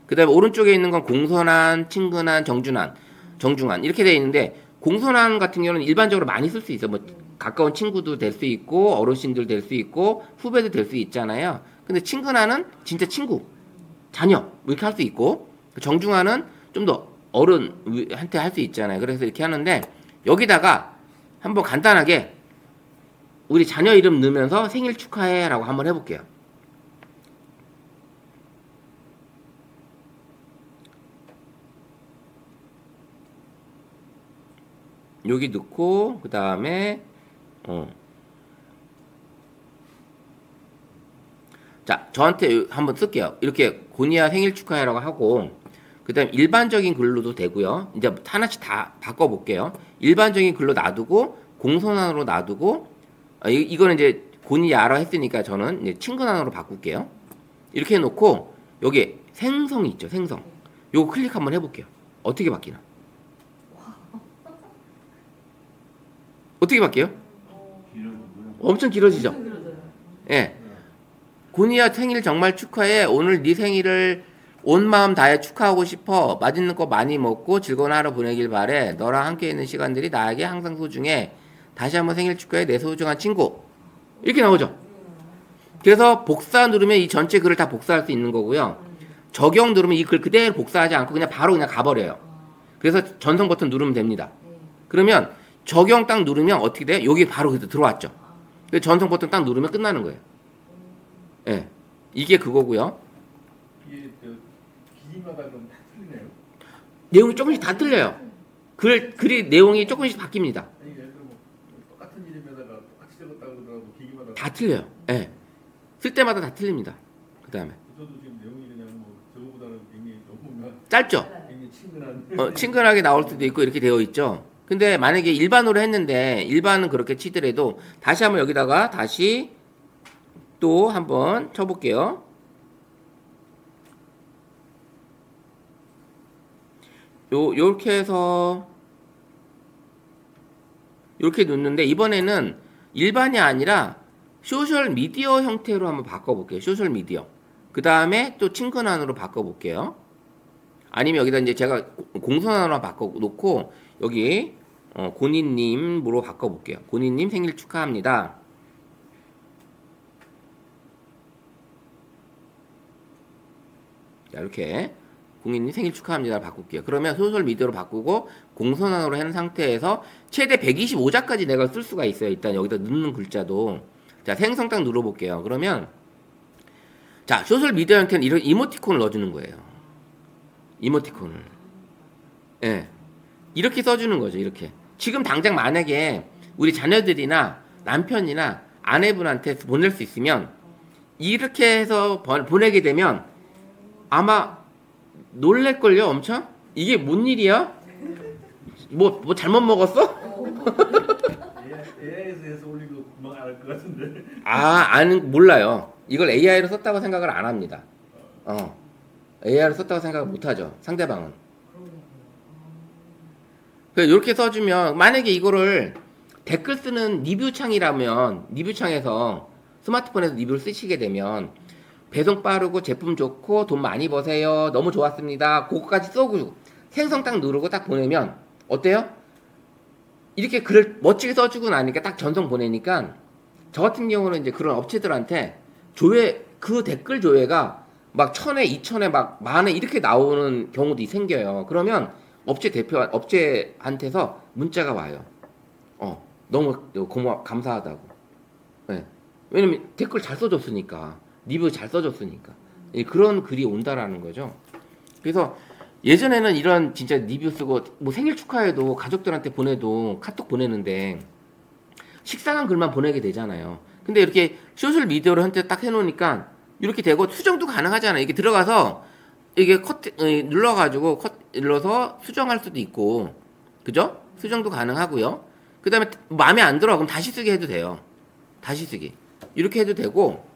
그 다음에 오른쪽에 있는 건 공손한, 친근한, 정중한 이렇게 되어 있는데, 공손한 같은 경우는 일반적으로 많이 쓸 수 있어요. 뭐 가까운 친구도 될 수 있고 어르신들 될 수 있고 후배도 될 수 있잖아요. 근데 친근한은 진짜 친구, 자녀 뭐 이렇게 할 수 있고, 정중한은 좀 더 어른한테 할 수 있잖아요. 그래서 이렇게 하는데, 여기다가 한번 간단하게 우리 자녀 이름 넣으면서 생일 축하해 라고 한번 해볼게요. 여기 넣고, 그 다음에 자, 저한테 한번 쓸게요. 이렇게 고니아 생일 축하해라고 하고, 그 다음 일반적인 글로도 되고요. 이제 하나씩 다 바꿔볼게요. 일반적인 글로 놔두고, 공손한으로 놔두고, 이거는 이제 고니아라 했으니까 저는 이제 친근한으로 바꿀게요. 이렇게 해놓고, 여기 생성이 있죠. 생성. 요거 클릭 한번 해볼게요. 어떻게 바뀌나? 어떻게 바뀌어요? 길어지고요. 엄청 길어지죠? 길어져요. 예. 고니아 생일 정말 축하해. 오늘 네 생일을 온 마음 다해 축하하고 싶어. 맛있는 거 많이 먹고 즐거운 하루 보내길 바래. 너랑 함께 있는 시간들이 나에게 항상 소중해. 다시 한번 생일 축하해 내 소중한 친구. 이렇게 나오죠. 그래서 복사 누르면 이 전체 글을 다 복사할 수 있는 거고요. 적용 누르면 이 글 그대로 복사하지 않고 그냥 바로 그냥 가버려요. 그래서 전송 버튼 누르면 됩니다. 그러면 적용 딱 누르면 어떻게 돼요? 여기 바로 들어왔죠. 그래서 전송 버튼 딱 누르면 끝나는 거예요. 예. 이게 그거고요. 이게 기기마다 그럼 다 틀리네요. 내용이 조금씩 다 틀려요. 글이 내용이 조금씩 바뀝니다. 아니 예를 들어 뭐 똑같은 이름에다가 똑같이 적었다고 그러더라도 기기마다 다 틀려요. 예. 쓸 때마다 다 틀립니다. 그 다음에 저도 지금 내용이 그냥 뭐 저거보다는 굉장히 너무 짧죠? 굉장히 친근한 친근하게 나올 수도 있고 이렇게 되어 있죠. 근데 만약에 일반으로 했는데 일반은 그렇게 치더라도 다시 한번 여기다가 다시 또 한번 쳐볼게요. 요렇게 해서 요렇게 놓는데 이번에는 일반이 아니라 소셜 미디어 형태로 한번 바꿔볼게요. 소셜 미디어. 그 다음에 또 친근한으로 바꿔볼게요. 아니면 여기다 이제 제가 공손한으로 바꿔놓고 여기 고니님으로 바꿔볼게요. 고니님 생일 축하합니다. 자, 이렇게 공인님 생일 축하합니다 바꿀게요. 그러면 소셜 미디어로 바꾸고 공손한으로 한 상태에서 최대 125자까지 내가 쓸 수가 있어요. 일단 여기다 넣는 글자도. 자, 생성 딱 눌러볼게요. 그러면 자, 소셜 미디어 형태는 이런 이모티콘을 넣어주는 거예요. 이모티콘을. 예. 이렇게 써주는 거죠. 이렇게. 지금 당장 만약에 우리 자녀들이나 남편이나 아내분한테 보낼 수 있으면 이렇게 해서 보내게 되면 아마 놀랄걸요, 엄청? 이게 뭔 일이야? 뭐 잘못 먹었어? AI에서 해서 올리고 금방 알 것 같은데. 몰라요. 이걸 AI로 썼다고 생각을 안 합니다. AI로 썼다고 생각을 못 하죠. 상대방은. 그래서 이렇게 써주면, 만약에 이거를 댓글 쓰는 리뷰 창이라면, 리뷰 창에서 스마트폰에서 리뷰를 쓰시게 되면, 배송 빠르고 제품 좋고 돈 많이 버세요. 너무 좋았습니다. 그거까지 써고 생성 딱 누르고 딱 보내면 어때요? 이렇게 글을 멋지게 써주고 나니까 딱 전송 보내니까 저 같은 경우는 이제 그런 업체들한테 그 댓글 조회가 막 1000회, 2000회, 막 만회 이렇게 나오는 경우도 생겨요. 그러면 업체한테서 문자가 와요. 너무 감사하다고. 네. 왜냐면 댓글 잘 써줬으니까. 리뷰 잘 써줬으니까. 그런 글이 온다라는 거죠. 그래서 예전에는 이런 진짜 리뷰 쓰고 뭐 생일 축하해도 가족들한테 보내도 카톡 보내는데 식상한 글만 보내게 되잖아요. 근데 이렇게 소셜 미디어로 한테 딱 해놓으니까 이렇게 되고 수정도 가능하잖아요. 이게 들어가서 이게 눌러가지고 눌러서 수정할 수도 있고, 그죠? 수정도 가능하고요. 그 다음에 마음에 안 들어 그럼 다시 쓰게 해도 돼요. 다시 쓰기 이렇게 해도 되고.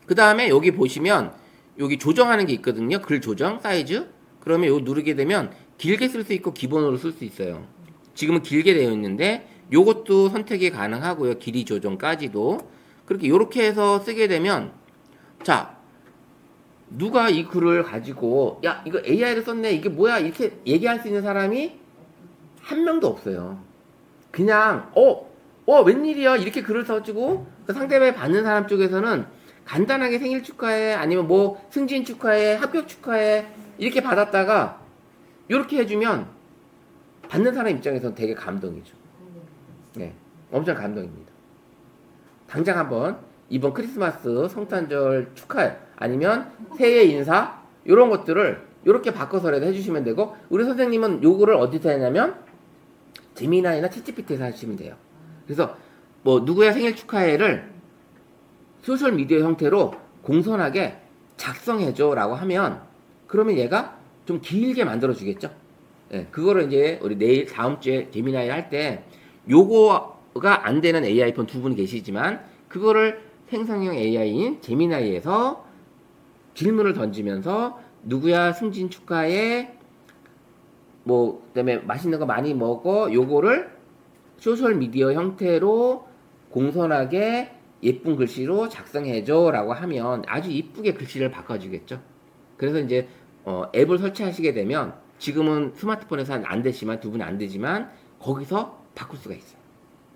그 다음에 여기 보시면 여기 조정하는 게 있거든요. 글 조정 사이즈. 그러면 이거 누르게 되면 길게 쓸 수 있고 기본으로 쓸 수 있어요. 지금은 길게 되어 있는데 요것도 선택이 가능하고요. 길이 조정까지도. 그렇게 요렇게 해서 쓰게 되면 자, 누가 이 글을 가지고 야 이거 AI를 썼네 이게 뭐야 이렇게 얘기할 수 있는 사람이 한 명도 없어요. 그냥 웬일이야 이렇게 글을 써주고 그 상대방이 받는 사람 쪽에서는 간단하게 생일 축하해 아니면 뭐 승진 축하해 합격 축하해 이렇게 받았다가 이렇게 해주면 받는 사람 입장에서는 되게 감동이죠. 네, 엄청 감동입니다. 당장 한번 이번 크리스마스 성탄절 축하해 아니면 새해 인사 이런 것들을 이렇게 바꿔서라도 해주시면 되고 우리 선생님은 요거를 어디서 하냐면 제미나이나 챗GPT에서 하시면 돼요. 그래서 뭐 누구야 생일 축하해를 소셜 미디어 형태로 공손하게 작성해줘 라고 하면 그러면 얘가 좀 길게 만들어 주겠죠. 네, 그거를 이제 우리 다음 주에 제미나이 할 때 요거가 안 되는 AI 폰 두 분이 계시지만 그거를 생성형 AI인 제미나이에서 질문을 던지면서 누구야 승진 축하해 뭐 그다음에 맛있는 거 많이 먹어 요거를 소셜 미디어 형태로 공손하게 예쁜 글씨로 작성해줘 라고 하면 아주 이쁘게 글씨를 바꿔주겠죠. 그래서 이제 앱을 설치하시게 되면 지금은 스마트폰에서 안 되지만 두 분이 안 되지만 거기서 바꿀 수가 있어요.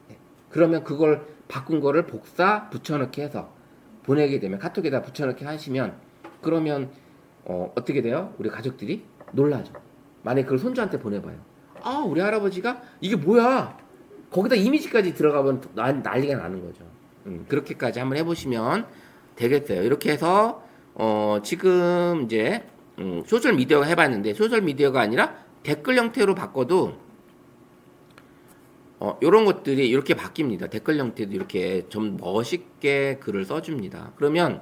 네. 그러면 그걸 바꾼 거를 복사 붙여넣기 해서 보내게 되면 카톡에다 붙여넣기 하시면 그러면 어떻게 돼요? 우리 가족들이 놀라죠. 만약에 그걸 손주한테 보내봐요. 아 우리 할아버지가 이게 뭐야? 거기다 이미지까지 들어가면 난리가 나는 거죠. 그렇게까지 한번 해보시면 되겠어요. 이렇게 해서 지금 이제 소셜 미디어가 해봤는데 소셜 미디어가 아니라 댓글 형태로 바꿔도 이런 것들이 이렇게 바뀝니다. 댓글 형태도 이렇게 좀 멋있게 글을 써줍니다. 그러면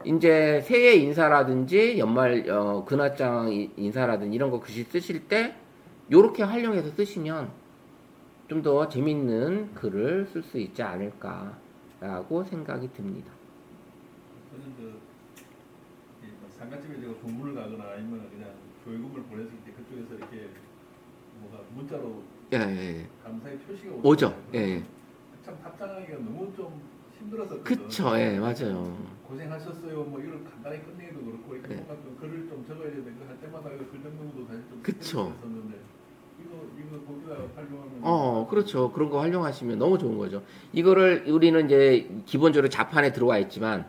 이제 새해 인사라든지 연말 근화장 인사라든지 이런 거 글씨 쓰실 때 이렇게 활용해서 쓰시면 좀 더 재밌는 글을 쓸 수 있지 않을까라고 생각이 듭니다. 저는 상가집에 제가 공부를 가거나 아니면 그냥 교육을 보냈을 때 그쪽에서 이렇게 뭐가 문자로 예. 감사의 표시가 오죠. 예. 참 답장하기가 너무 좀 힘들었었거든요. 그쵸. 예, 맞아요. 고생하셨어요. 뭐 이걸 간단히 끝내기도 그렇고 이렇게 네. 뭔가 좀 글을 좀 적어야 되는데 할 때마다 이거 글 적는 것도 사실 좀 그쵸. 스트레스였었는데 이거 거기다 활용하면 그렇죠. 그런 거 활용하시면 너무 좋은 거죠. 이거를 우리는 이제 기본적으로 자판에 들어와 있지만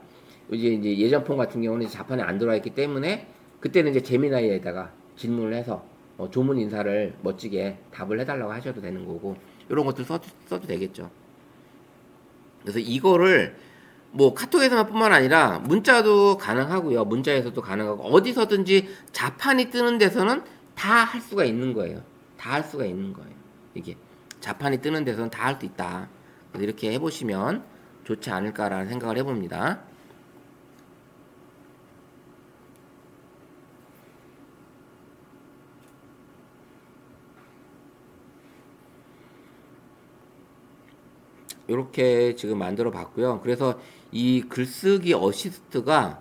이제 예전폰 같은 경우는 이제 자판에 안 들어와 있기 때문에 그때는 이제 제미나이에다가 질문을 해서 조문 인사를 멋지게 답을 해달라고 하셔도 되는 거고 이런 것들 써도 되겠죠. 그래서 이거를 뭐 카톡에서만 뿐만 아니라 문자도 가능하고요. 문자에서도 가능하고 어디서든지 자판이 뜨는 데서는 다 할 수가 있는 거예요. 다 할 수가 있는 거예요. 이게 자판이 뜨는 데서는 다 할 수 있다. 그래서 이렇게 해보시면 좋지 않을까라는 생각을 해봅니다. 이렇게 지금 만들어 봤고요. 그래서 이 글쓰기 어시스트가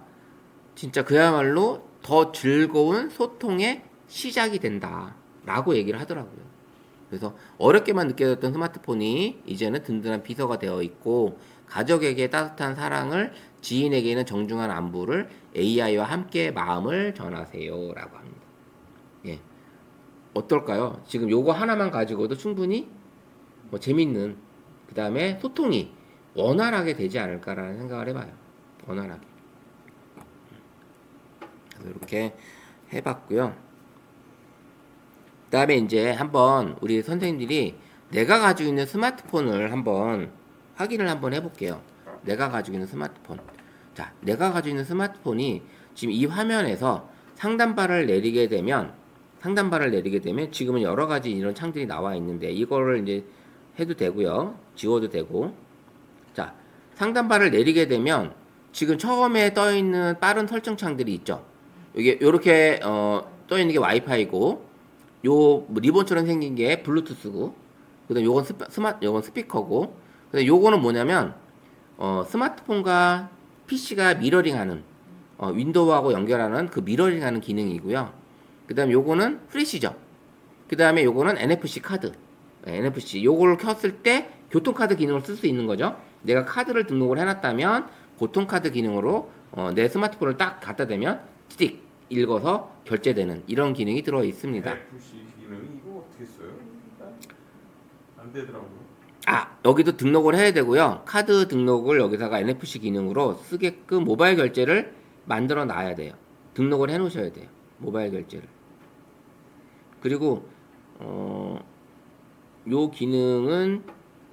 진짜 그야말로 더 즐거운 소통의 시작이 된다라고 얘기를 하더라고요. 그래서 어렵게만 느껴졌던 스마트폰이 이제는 든든한 비서가 되어 있고 가족에게 따뜻한 사랑을, 지인에게는 정중한 안부를 AI와 함께 마음을 전하세요라고 합니다. 예. 어떨까요? 지금 요거 하나만 가지고도 충분히 뭐 재밌는 그 다음에 소통이 원활하게 되지 않을까라는 생각을 해봐요. 원활하게. 그래서 이렇게 해봤고요. 그 다음에 이제 한번 우리 선생님들이 내가 가지고 있는 스마트폰을 한번 확인을 한번 해볼게요. 내가 가지고 있는 스마트폰. 자, 내가 가지고 있는 스마트폰이 지금 이 화면에서 상단바를 내리게 되면 지금은 여러 가지 이런 창들이 나와 있는데 이거를 이제 해도 되고요. 지워도 되고. 자, 상단바를 내리게 되면 지금 처음에 떠 있는 빠른 설정 창들이 있죠. 이게 요렇게 떠 있는 게 와이파이고 요 리본처럼 생긴 게 블루투스고 그다음 요건 요건 스피커고 그다음 요거는 뭐냐면 스마트폰과 PC가 미러링하는 윈도우하고 연결하는 그 미러링하는 기능이고요. 그다음 요거는 프레시죠. 그다음에 요거는 NFC 카드. NFC 요거를 켰을 때 교통카드 기능을 쓸 수 있는 거죠. 내가 카드를 등록을 해놨다면 교통카드 기능으로 내 스마트폰을 딱 갖다 대면 스틱 읽어서 결제되는 이런 기능이 들어 있습니다. NFC 기능 이거 어떻게 써요? 안 되더라고요. 여기도 등록을 해야 되고요. 카드 등록을 여기다가 NFC 기능으로 쓰게끔 모바일 결제를 만들어 놔야 돼요. 등록을 해 놓으셔야 돼요. 모바일 결제를. 그리고 요 기능은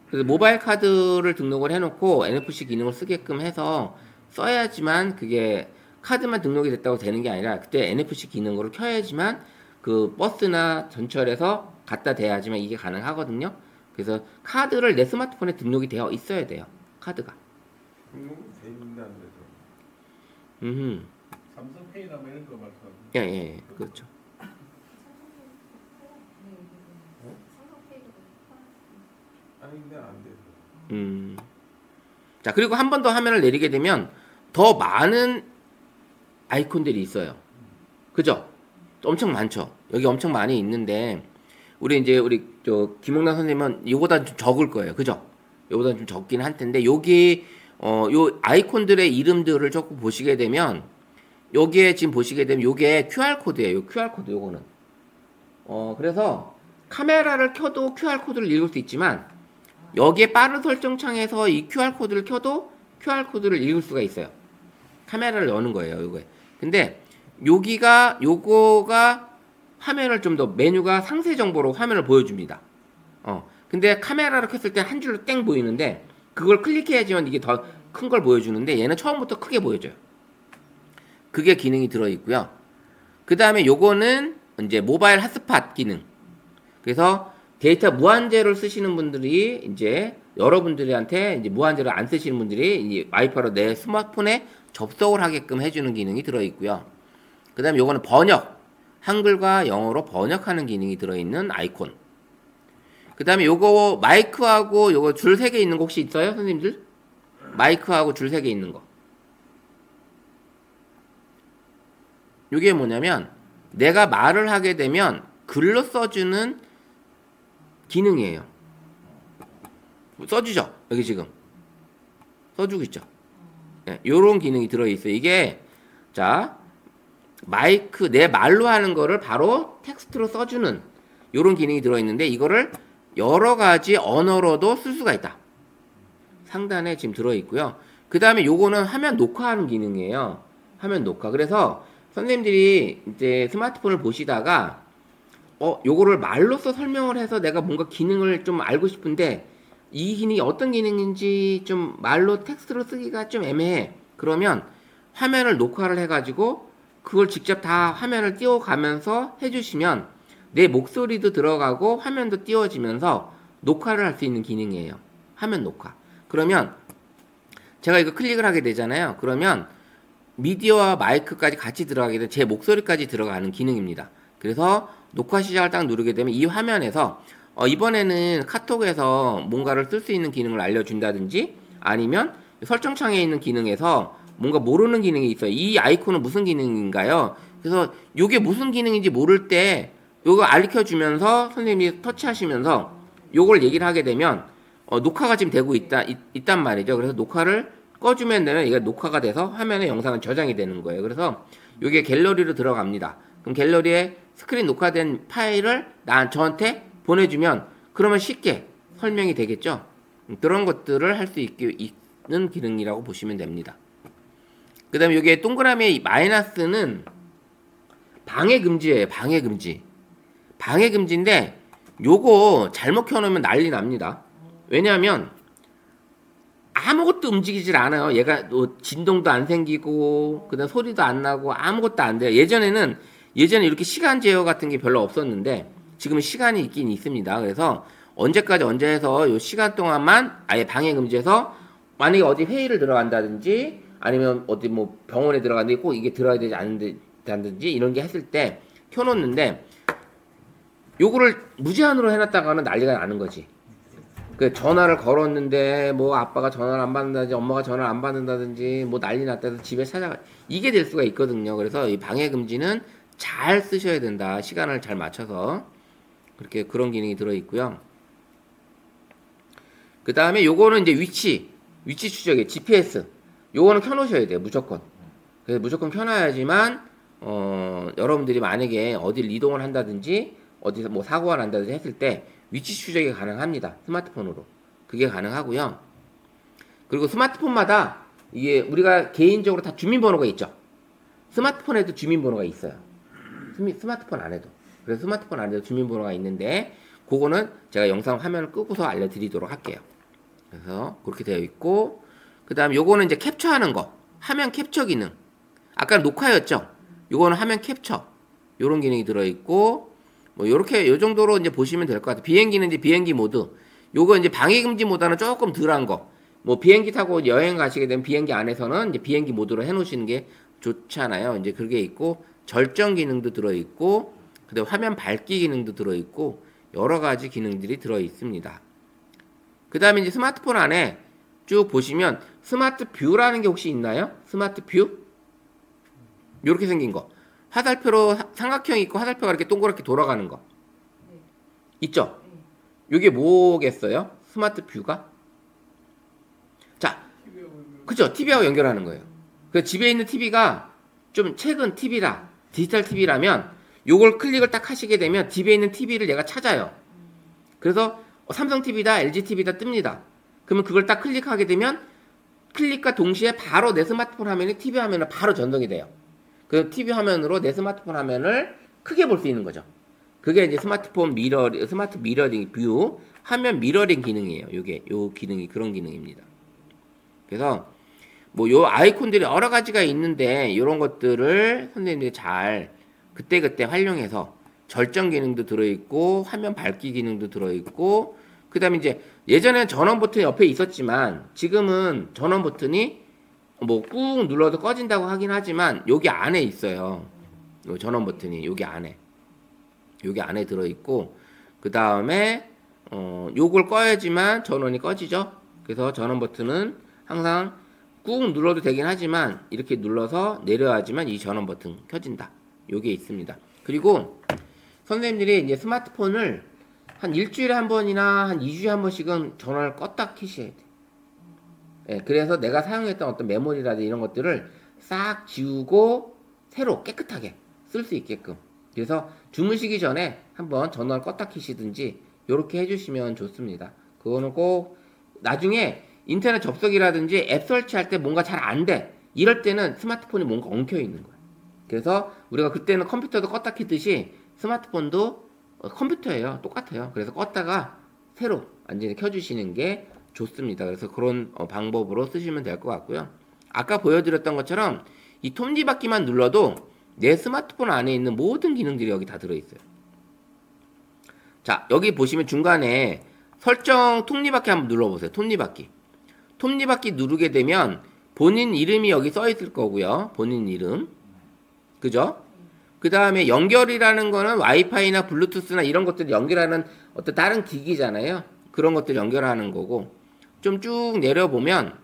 그래서 모바일 카드를 등록을 해놓고 NFC 기능을 쓰게끔 해서 써야지만 그게 카드만 등록이 됐다고 되는 게 아니라 그때 NFC 기능으로 켜야지만 그 버스나 전철에서 갖다 대야지만 이게 가능하거든요. 그래서 카드를 내 스마트폰에 등록이 되어 있어야 돼요. 카드가. 등록은 돼 있는데 안 되죠. 삼성페이나 뭐 이런 거 말씀하시는 예, 그렇죠. 아니 근데 안 돼요. 자, 그리고 한 번 더 화면을 내리게 되면 더 많은 아이콘들이 있어요. 그죠? 엄청 많죠. 여기 엄청 많이 있는데 우리 김홍남 선생님은 요보다 좀 적을 거예요. 그죠? 요보다 좀 적긴 할 텐데 여기 요 아이콘들의 이름들을 조금 보시게 되면 여기에 지금 보시게 되면 요게 QR 코드예요. 요 QR 코드 요거는. 그래서 카메라를 켜도 QR 코드를 읽을 수 있지만 여기에 빠른 설정 창에서 이 QR 코드를 켜도 QR 코드를 읽을 수가 있어요. 카메라를 여는 거예요, 요거에. 근데 요거가 화면을 좀 더 메뉴가 상세 정보로 화면을 보여줍니다. 근데 카메라를 켰을 때 한 줄로 땡 보이는데 그걸 클릭해야지만 이게 더 큰 걸 보여주는데 얘는 처음부터 크게 보여줘요. 그게 기능이 들어 있고요. 그 다음에 요거는 이제 모바일 핫스팟 기능. 그래서 데이터 무한제를 쓰시는 분들이 이제 여러분들한테 이제 무한제를 안 쓰시는 분들이 이제 와이파이로 내 스마트폰에 접속을 하게끔 해주는 기능이 들어 있고요. 그 다음에 요거는 번역. 한글과 영어로 번역하는 기능이 들어있는 아이콘. 그 다음에 요거 마이크하고 요거 줄 3개 있는 거 혹시 있어요? 선생님들? 마이크하고 줄 3개 있는 거. 요게 뭐냐면 내가 말을 하게 되면 글로 써주는 기능이에요. 써주죠? 여기 지금. 써주고 있죠? 네, 요런 기능이 들어있어요. 이게, 자, 마이크, 내 말로 하는 거를 바로 텍스트로 써주는 요런 기능이 들어있는데 이거를 여러 가지 언어로도 쓸 수가 있다. 상단에 지금 들어있고요. 그 다음에 요거는 화면 녹화하는 기능이에요. 화면 녹화. 그래서 선생님들이 이제 스마트폰을 보시다가 요거를 말로써 설명을 해서 내가 뭔가 기능을 좀 알고 싶은데 이 기능이 어떤 기능인지 좀 말로 텍스트로 쓰기가 좀 애매해. 그러면 화면을 녹화를 해가지고 그걸 직접 다 화면을 띄워가면서 해주시면 내 목소리도 들어가고 화면도 띄워지면서 녹화를 할 수 있는 기능이에요. 화면 녹화. 그러면 제가 이거 클릭을 하게 되잖아요. 그러면 미디어와 마이크까지 같이 들어가게 되면 제 목소리까지 들어가는 기능입니다. 그래서 녹화 시작을 딱 누르게 되면 이 화면에서 이번에는 카톡에서 뭔가를 쓸 수 있는 기능을 알려준다든지 아니면 설정창에 있는 기능에서 뭔가 모르는 기능이 있어요. 이 아이콘은 무슨 기능인가요? 그래서 이게 무슨 기능인지 모를 때 이거 알려주면서 선생님이 터치하시면서 이걸 얘기를 하게 되면 녹화가 지금 되고 있단 말이죠. 그래서 녹화를 꺼주면 되면 이게 녹화가 돼서 화면에 영상은 저장이 되는 거예요. 그래서 이게 갤러리로 들어갑니다. 그럼 갤러리에 스크린 녹화된 파일을 저한테 보내주면 그러면 쉽게 설명이 되겠죠. 그런 것들을 할 수 있는 기능이라고 보시면 됩니다. 그 다음에 여기에 동그라미 마이너스는 방해 금지예요. 방해 금지. 방해 금지인데 요거 잘못 켜놓으면 난리 납니다. 왜냐하면 아무것도 움직이질 않아요. 얘가 뭐 진동도 안 생기고 그다음 소리도 안 나고 아무것도 안 돼요. 예전에 이렇게 시간 제어 같은 게 별로 없었는데 지금은 시간이 있긴 있습니다. 그래서 언제까지 언제 해서 요 시간 동안만 아예 방해 금지해서 만약에 어디 회의를 들어간다든지 아니면 어디 뭐 병원에 들어갔는데 꼭 이게 들어야 되지 않는다든지 이런 게 했을 때 켜놓는데 요거를 무제한으로 해놨다가는 난리가 나는 거지. 그 전화를 걸었는데 뭐 아빠가 전화를 안 받는다든지 엄마가 전화를 안 받는다든지 뭐 난리 났다든지 집에 찾아가 이게 될 수가 있거든요. 그래서 이 방해 금지는 잘 쓰셔야 된다. 시간을 잘 맞춰서 그렇게 그런 기능이 들어 있고요. 그 다음에 요거는 이제 위치 추적에 GPS 요거는 켜놓으셔야 돼요. 무조건. 그래서 무조건 켜놔야지만 여러분들이 만약에 어디를 이동을 한다든지 어디서 뭐 사고가 난다든지 했을 때 위치 추적이 가능합니다. 스마트폰으로. 그게 가능하고요. 그리고 스마트폰마다 이게 우리가 개인적으로 다 주민번호가 있죠. 스마트폰에도 주민번호가 있어요. 스마트폰 안에도. 그래서 스마트폰 안에도 주민번호가 있는데 그거는 제가 영상 화면을 끄고서 알려드리도록 할게요. 그래서 그렇게 되어 있고 그 다음에 요거는 이제 캡처하는 거. 화면 캡처 기능. 아까 녹화였죠. 요거는 화면 캡처. 요런 기능이 들어있고 뭐 요렇게 요 정도로 이제 보시면 될 것 같아요. 비행기는 이제 비행기 모드. 요거 이제 방해 금지 모드는 조금 덜한 거. 뭐 비행기 타고 여행 가시게 되면 비행기 안에서는 이제 비행기 모드로 해 놓으시는 게 좋잖아요. 이제 그게 있고 절정 기능도 들어 있고 그다음에 화면 밝기 기능도 들어 있고 여러 가지 기능들이 들어 있습니다. 그다음에 이제 스마트폰 안에 쭉 보시면 스마트 뷰라는 게 혹시 있나요? 스마트 뷰? 요렇게 생긴 거. 화살표로 삼각형이 있고 화살표가 이렇게 동그랗게 돌아가는 거. 네. 있죠? 요게 뭐겠어요? 스마트 뷰가? 자, 그죠? TV하고 연결하는 거예요. 그 집에 있는 TV가 좀 최근 TV라 디지털 TV라면 요걸 클릭을 딱 하시게 되면 집에 있는 TV를 얘가 찾아요. 그래서 삼성 TV다, LG TV다 뜹니다. 그러면 그걸 딱 클릭하게 되면 클릭과 동시에 바로 내 스마트폰 화면이 TV 화면으로 바로 전송이 돼요. 그 TV 화면으로 내 스마트폰 화면을 크게 볼 수 있는 거죠. 그게 이제 스마트 미러링 뷰 화면 미러링 기능이에요. 요 기능이 그런 기능입니다. 그래서 뭐 요 아이콘들이 여러 가지가 있는데 이런 것들을 선생님들이 잘 그때그때 활용해서 절정 기능도 들어있고 화면 밝기 기능도 들어있고 그 다음에 이제 예전에는 전원 버튼이 옆에 있었지만 지금은 전원 버튼이 뭐 꾹 눌러도 꺼진다고 하긴 하지만 여기 안에 있어요. 요 전원 버튼이 여기 안에 들어있고 그 다음에 요걸 꺼야지만 전원이 꺼지죠. 그래서 전원 버튼은 항상 꾹 눌러도 되긴 하지만 이렇게 눌러서 내려야지만 이 전원 버튼 켜진다. 요게 있습니다. 그리고 선생님들이 이제 스마트폰을 한 일주일에 한 번이나 한 2주에 한 번씩은 전원을 껐다 켜셔야 돼. 예, 그래서 내가 사용했던 어떤 메모리라든지 이런 것들을 싹 지우고 새로 깨끗하게 쓸 수 있게끔. 그래서 주무시기 전에 한번 전원을 껐다 켜시든지 요렇게 해주시면 좋습니다. 그거는 꼭 나중에 인터넷 접속이라든지 앱 설치할 때 뭔가 잘 안 돼. 이럴 때는 스마트폰이 뭔가 엉켜 있는 거야. 그래서 우리가 그때는 컴퓨터도 껐다 켰듯이 스마트폰도 컴퓨터예요. 똑같아요. 그래서 껐다가 새로 완전히 켜주시는 게 좋습니다. 그래서 그런 방법으로 쓰시면 될 것 같고요. 아까 보여드렸던 것처럼 이 톱니바퀴만 눌러도 내 스마트폰 안에 있는 모든 기능들이 여기 다 들어있어요. 자, 여기 보시면 중간에 설정 톱니바퀴 한번 눌러보세요. 톱니바퀴 누르게 되면 본인 이름이 여기 써 있을 거고요. 본인 이름. 그죠? 그 다음에 연결이라는 거는 와이파이나 블루투스나 이런 것들 연결하는 어떤 다른 기기잖아요. 그런 것들 연결하는 거고. 좀 쭉 내려보면,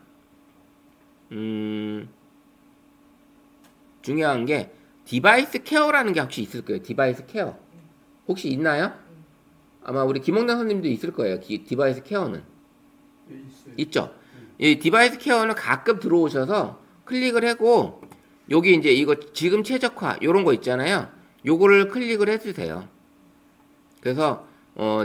중요한 게 디바이스 케어라는 게 혹시 있을 거예요. 디바이스 케어. 혹시 있나요? 아마 우리 김홍단 선생님도 있을 거예요. 디바이스 케어는. 예, 있어요. 있죠? 이 디바이스 케어는 가끔 들어오셔서 클릭을 하고 여기 이제 이거 지금 최적화 요런 거 있잖아요. 요거를 클릭을 해주세요. 그래서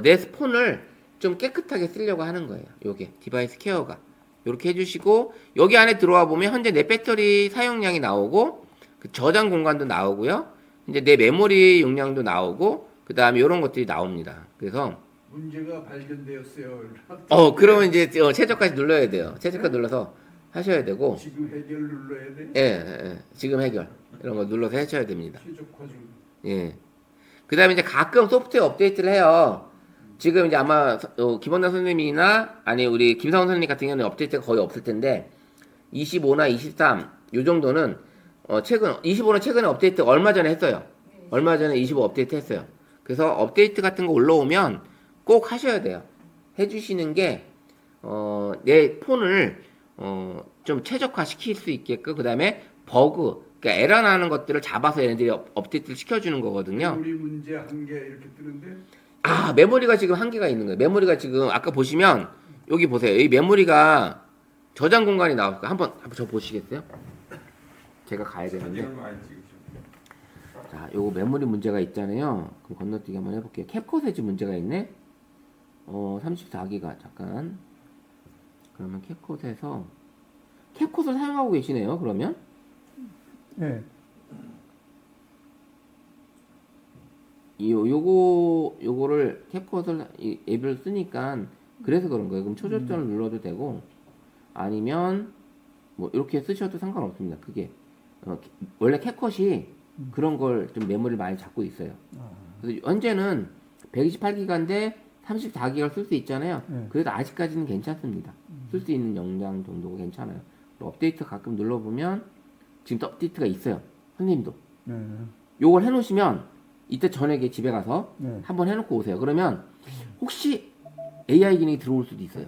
내 폰을 좀 깨끗하게 쓰려고 하는 거예요. 요게 디바이스 케어가 요렇게 해주시고 여기 안에 들어와 보면 현재 내 배터리 사용량이 나오고 그 저장 공간도 나오고요. 이제 내 메모리 용량도 나오고 그 다음에 요런 것들이 나옵니다. 그래서 문제가 발견되었어요. 그러면 이제 최저까지 눌러야 돼요. 최저까지 눌러서 하셔야 되고 지금 해결 눌러야 돼. 예. 지금 해결 이런 거 눌러서 하셔야 됩니다. 최적화 중. 예. 그 다음에 이제 가끔 소프트웨어 업데이트를 해요. 지금 이제 아마 김원남 선생님이나 아니 우리 김상훈 선생님 같은 경우는 업데이트가 거의 없을 텐데 25나 23 요 정도는 최근 25는 최근에 업데이트 얼마 전에 했어요. 얼마 전에 25 업데이트 했어요. 그래서 업데이트 같은 거 올라오면 꼭 하셔야 돼요. 해주시는 게 내 폰을 좀 최적화 시킬 수 있게끔 그 다음에 버그 그러니까 에러 나는 것들을 잡아서 얘네들이 업데이트를 시켜주는 거거든요. 우리 문제 한 개 이렇게 뜨는데 메모리가 지금 한계가 있는 거예요. 메모리가 지금 아까 보시면 여기 보세요. 이 메모리가 저장 공간이 나올 거예요. 한번 저 보시겠어요? 제가 가야 되는데. 사진을 많이 찍으시고. 자, 요거 메모리 문제가 있잖아요. 그럼 건너뛰기 한번 해볼게요. 캡컷에 지금 문제가 있네. 34기가 잠깐. 그러면 캡컷을 사용하고 계시네요. 그러면 네. 요거를 캡컷을 이 앱을 쓰니까 그래서 그런 거예요. 그럼 초절전을 눌러도 되고 아니면 뭐 이렇게 쓰셔도 상관없습니다. 그게 원래 캡컷이 그런 걸 좀 메모리를 많이 잡고 있어요. 그래서 현재는 128기가인데 34기가를 쓸 수 있잖아요. 그래도 아직까지는 괜찮습니다. 쓸 수 있는 용량 정도가 괜찮아요. 업데이트 가끔 눌러보면 지금 또 업데이트가 있어요. 선생님도 요걸 해놓으시면 이때 저녁에 집에 가서 한번 해놓고 오세요. 그러면 혹시 AI 기능이 들어올 수도 있어요.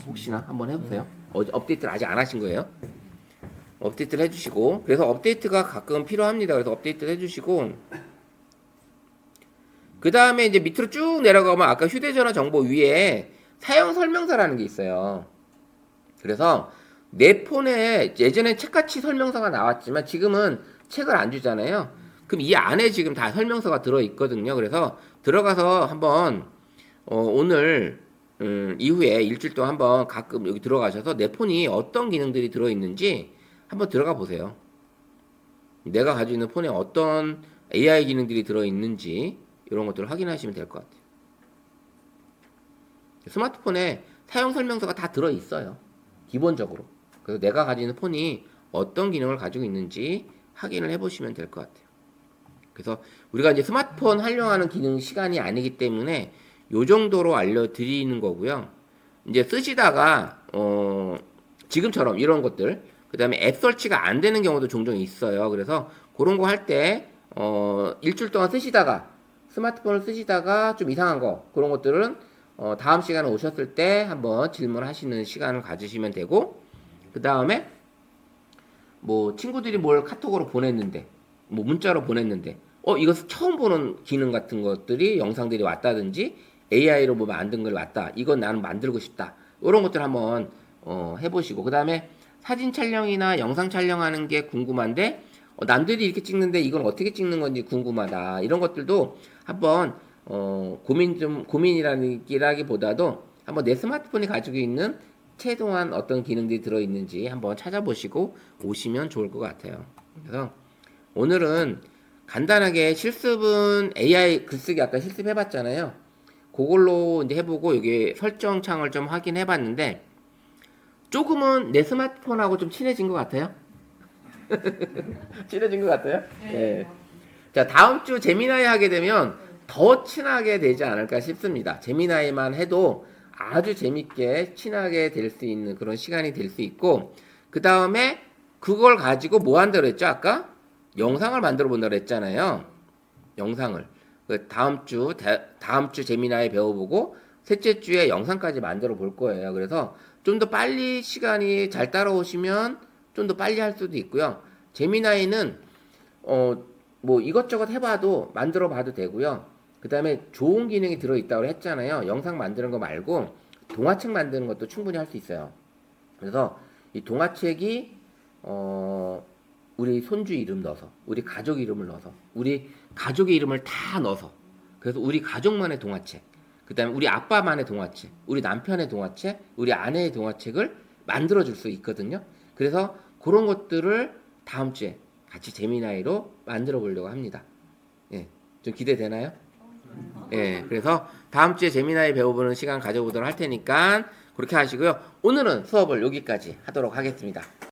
혹시나 한번 해보세요. 업데이트를 아직 안 하신 거예요. 업데이트를 해주시고 그래서 업데이트가 가끔 필요합니다. 그래서 업데이트를 해주시고 그 다음에 이제 밑으로 쭉 내려가면 아까 휴대전화 정보 위에 사용 설명서라는 게 있어요. 그래서 내 폰에 예전에 책같이 설명서가 나왔지만 지금은 책을 안 주잖아요. 그럼 이 안에 지금 다 설명서가 들어 있거든요. 그래서 들어가서 한번 오늘 이후에 일주일 동안 한번 가끔 여기 들어가셔서 내 폰이 어떤 기능들이 들어 있는지 한번 들어가 보세요. 내가 가지고 있는 폰에 어떤 AI 기능들이 들어 있는지 이런 것들을 확인하시면 될 것 같아요. 스마트폰에 사용 설명서가 다 들어 있어요. 기본적으로. 그래서 내가 가지고 있는 폰이 어떤 기능을 가지고 있는지 확인을 해보시면 될 것 같아요. 그래서 우리가 이제 스마트폰 활용하는 기능 시간이 아니기 때문에 요 정도로 알려드리는 거고요. 이제 쓰시다가 지금처럼 이런 것들, 그 다음에 앱 설치가 안 되는 경우도 종종 있어요. 그래서 그런 거 할 때 일주일 동안 쓰시다가 스마트폰을 쓰시다가 좀 이상한 거 그런 것들은 다음 시간에 오셨을 때 한번 질문하시는 시간을 가지시면 되고, 그 다음에 뭐 친구들이 뭘 카톡으로 보냈는데, 뭐 문자로 보냈는데, 이거 처음 보는 기능 같은 것들이 영상들이 왔다든지 AI로 뭐 만든 걸 왔다. 이건 나는 만들고 싶다. 이런 것들 한번 해보시고, 그 다음에 사진 촬영이나 영상 촬영하는 게 궁금한데 남들이 이렇게 찍는데 이건 어떻게 찍는 건지 궁금하다. 이런 것들도 한번 고민이라기보다도 한번 내 스마트폰이 가지고 있는 최소한 어떤 기능들이 들어있는지 한번 찾아보시고 오시면 좋을 것 같아요. 그래서 오늘은 간단하게 실습은 AI 글쓰기 아까 실습해봤잖아요. 그걸로 이제 해보고 여기 설정 창을 좀 확인해봤는데 조금은 내 스마트폰하고 좀 친해진 것 같아요. 친해진 것 같아요? 네. 자, 다음 주 제미나이 하게 되면 더 친하게 되지 않을까 싶습니다. 제미나이만 해도 아주 재밌게 친하게 될 수 있는 그런 시간이 될 수 있고, 그 다음에 그걸 가지고 뭐 한다고 했죠? 아까? 영상을 만들어 본다고 했잖아요. 영상을. 다음 주 제미나이 배워보고, 셋째 주에 영상까지 만들어 볼 거예요. 그래서 좀 더 빨리 시간이 잘 따라오시면 좀 더 빨리 할 수도 있고요. 제미나이는 뭐 이것저것 해봐도 만들어 봐도 되고요. 그 다음에 좋은 기능이 들어있다고 했잖아요. 영상 만드는 거 말고 동화책 만드는 것도 충분히 할 수 있어요. 그래서 이 동화책이 우리 손주 이름 넣어서, 우리 가족 이름을 넣어서, 우리 가족의 이름을 다 넣어서, 그래서 우리 가족만의 동화책, 그 다음에 우리 아빠만의 동화책, 우리 남편의 동화책, 우리 아내의 동화책을 만들어 줄 수 있거든요. 그래서 그런 것들을 다음 주에 같이 제미나이로 만들어 보려고 합니다. 예, 좀 기대되나요? 예, 그래서 다음 주에 제미나이 배워보는 시간 가져보도록 할 테니까 그렇게 하시고요. 오늘은 수업을 여기까지 하도록 하겠습니다.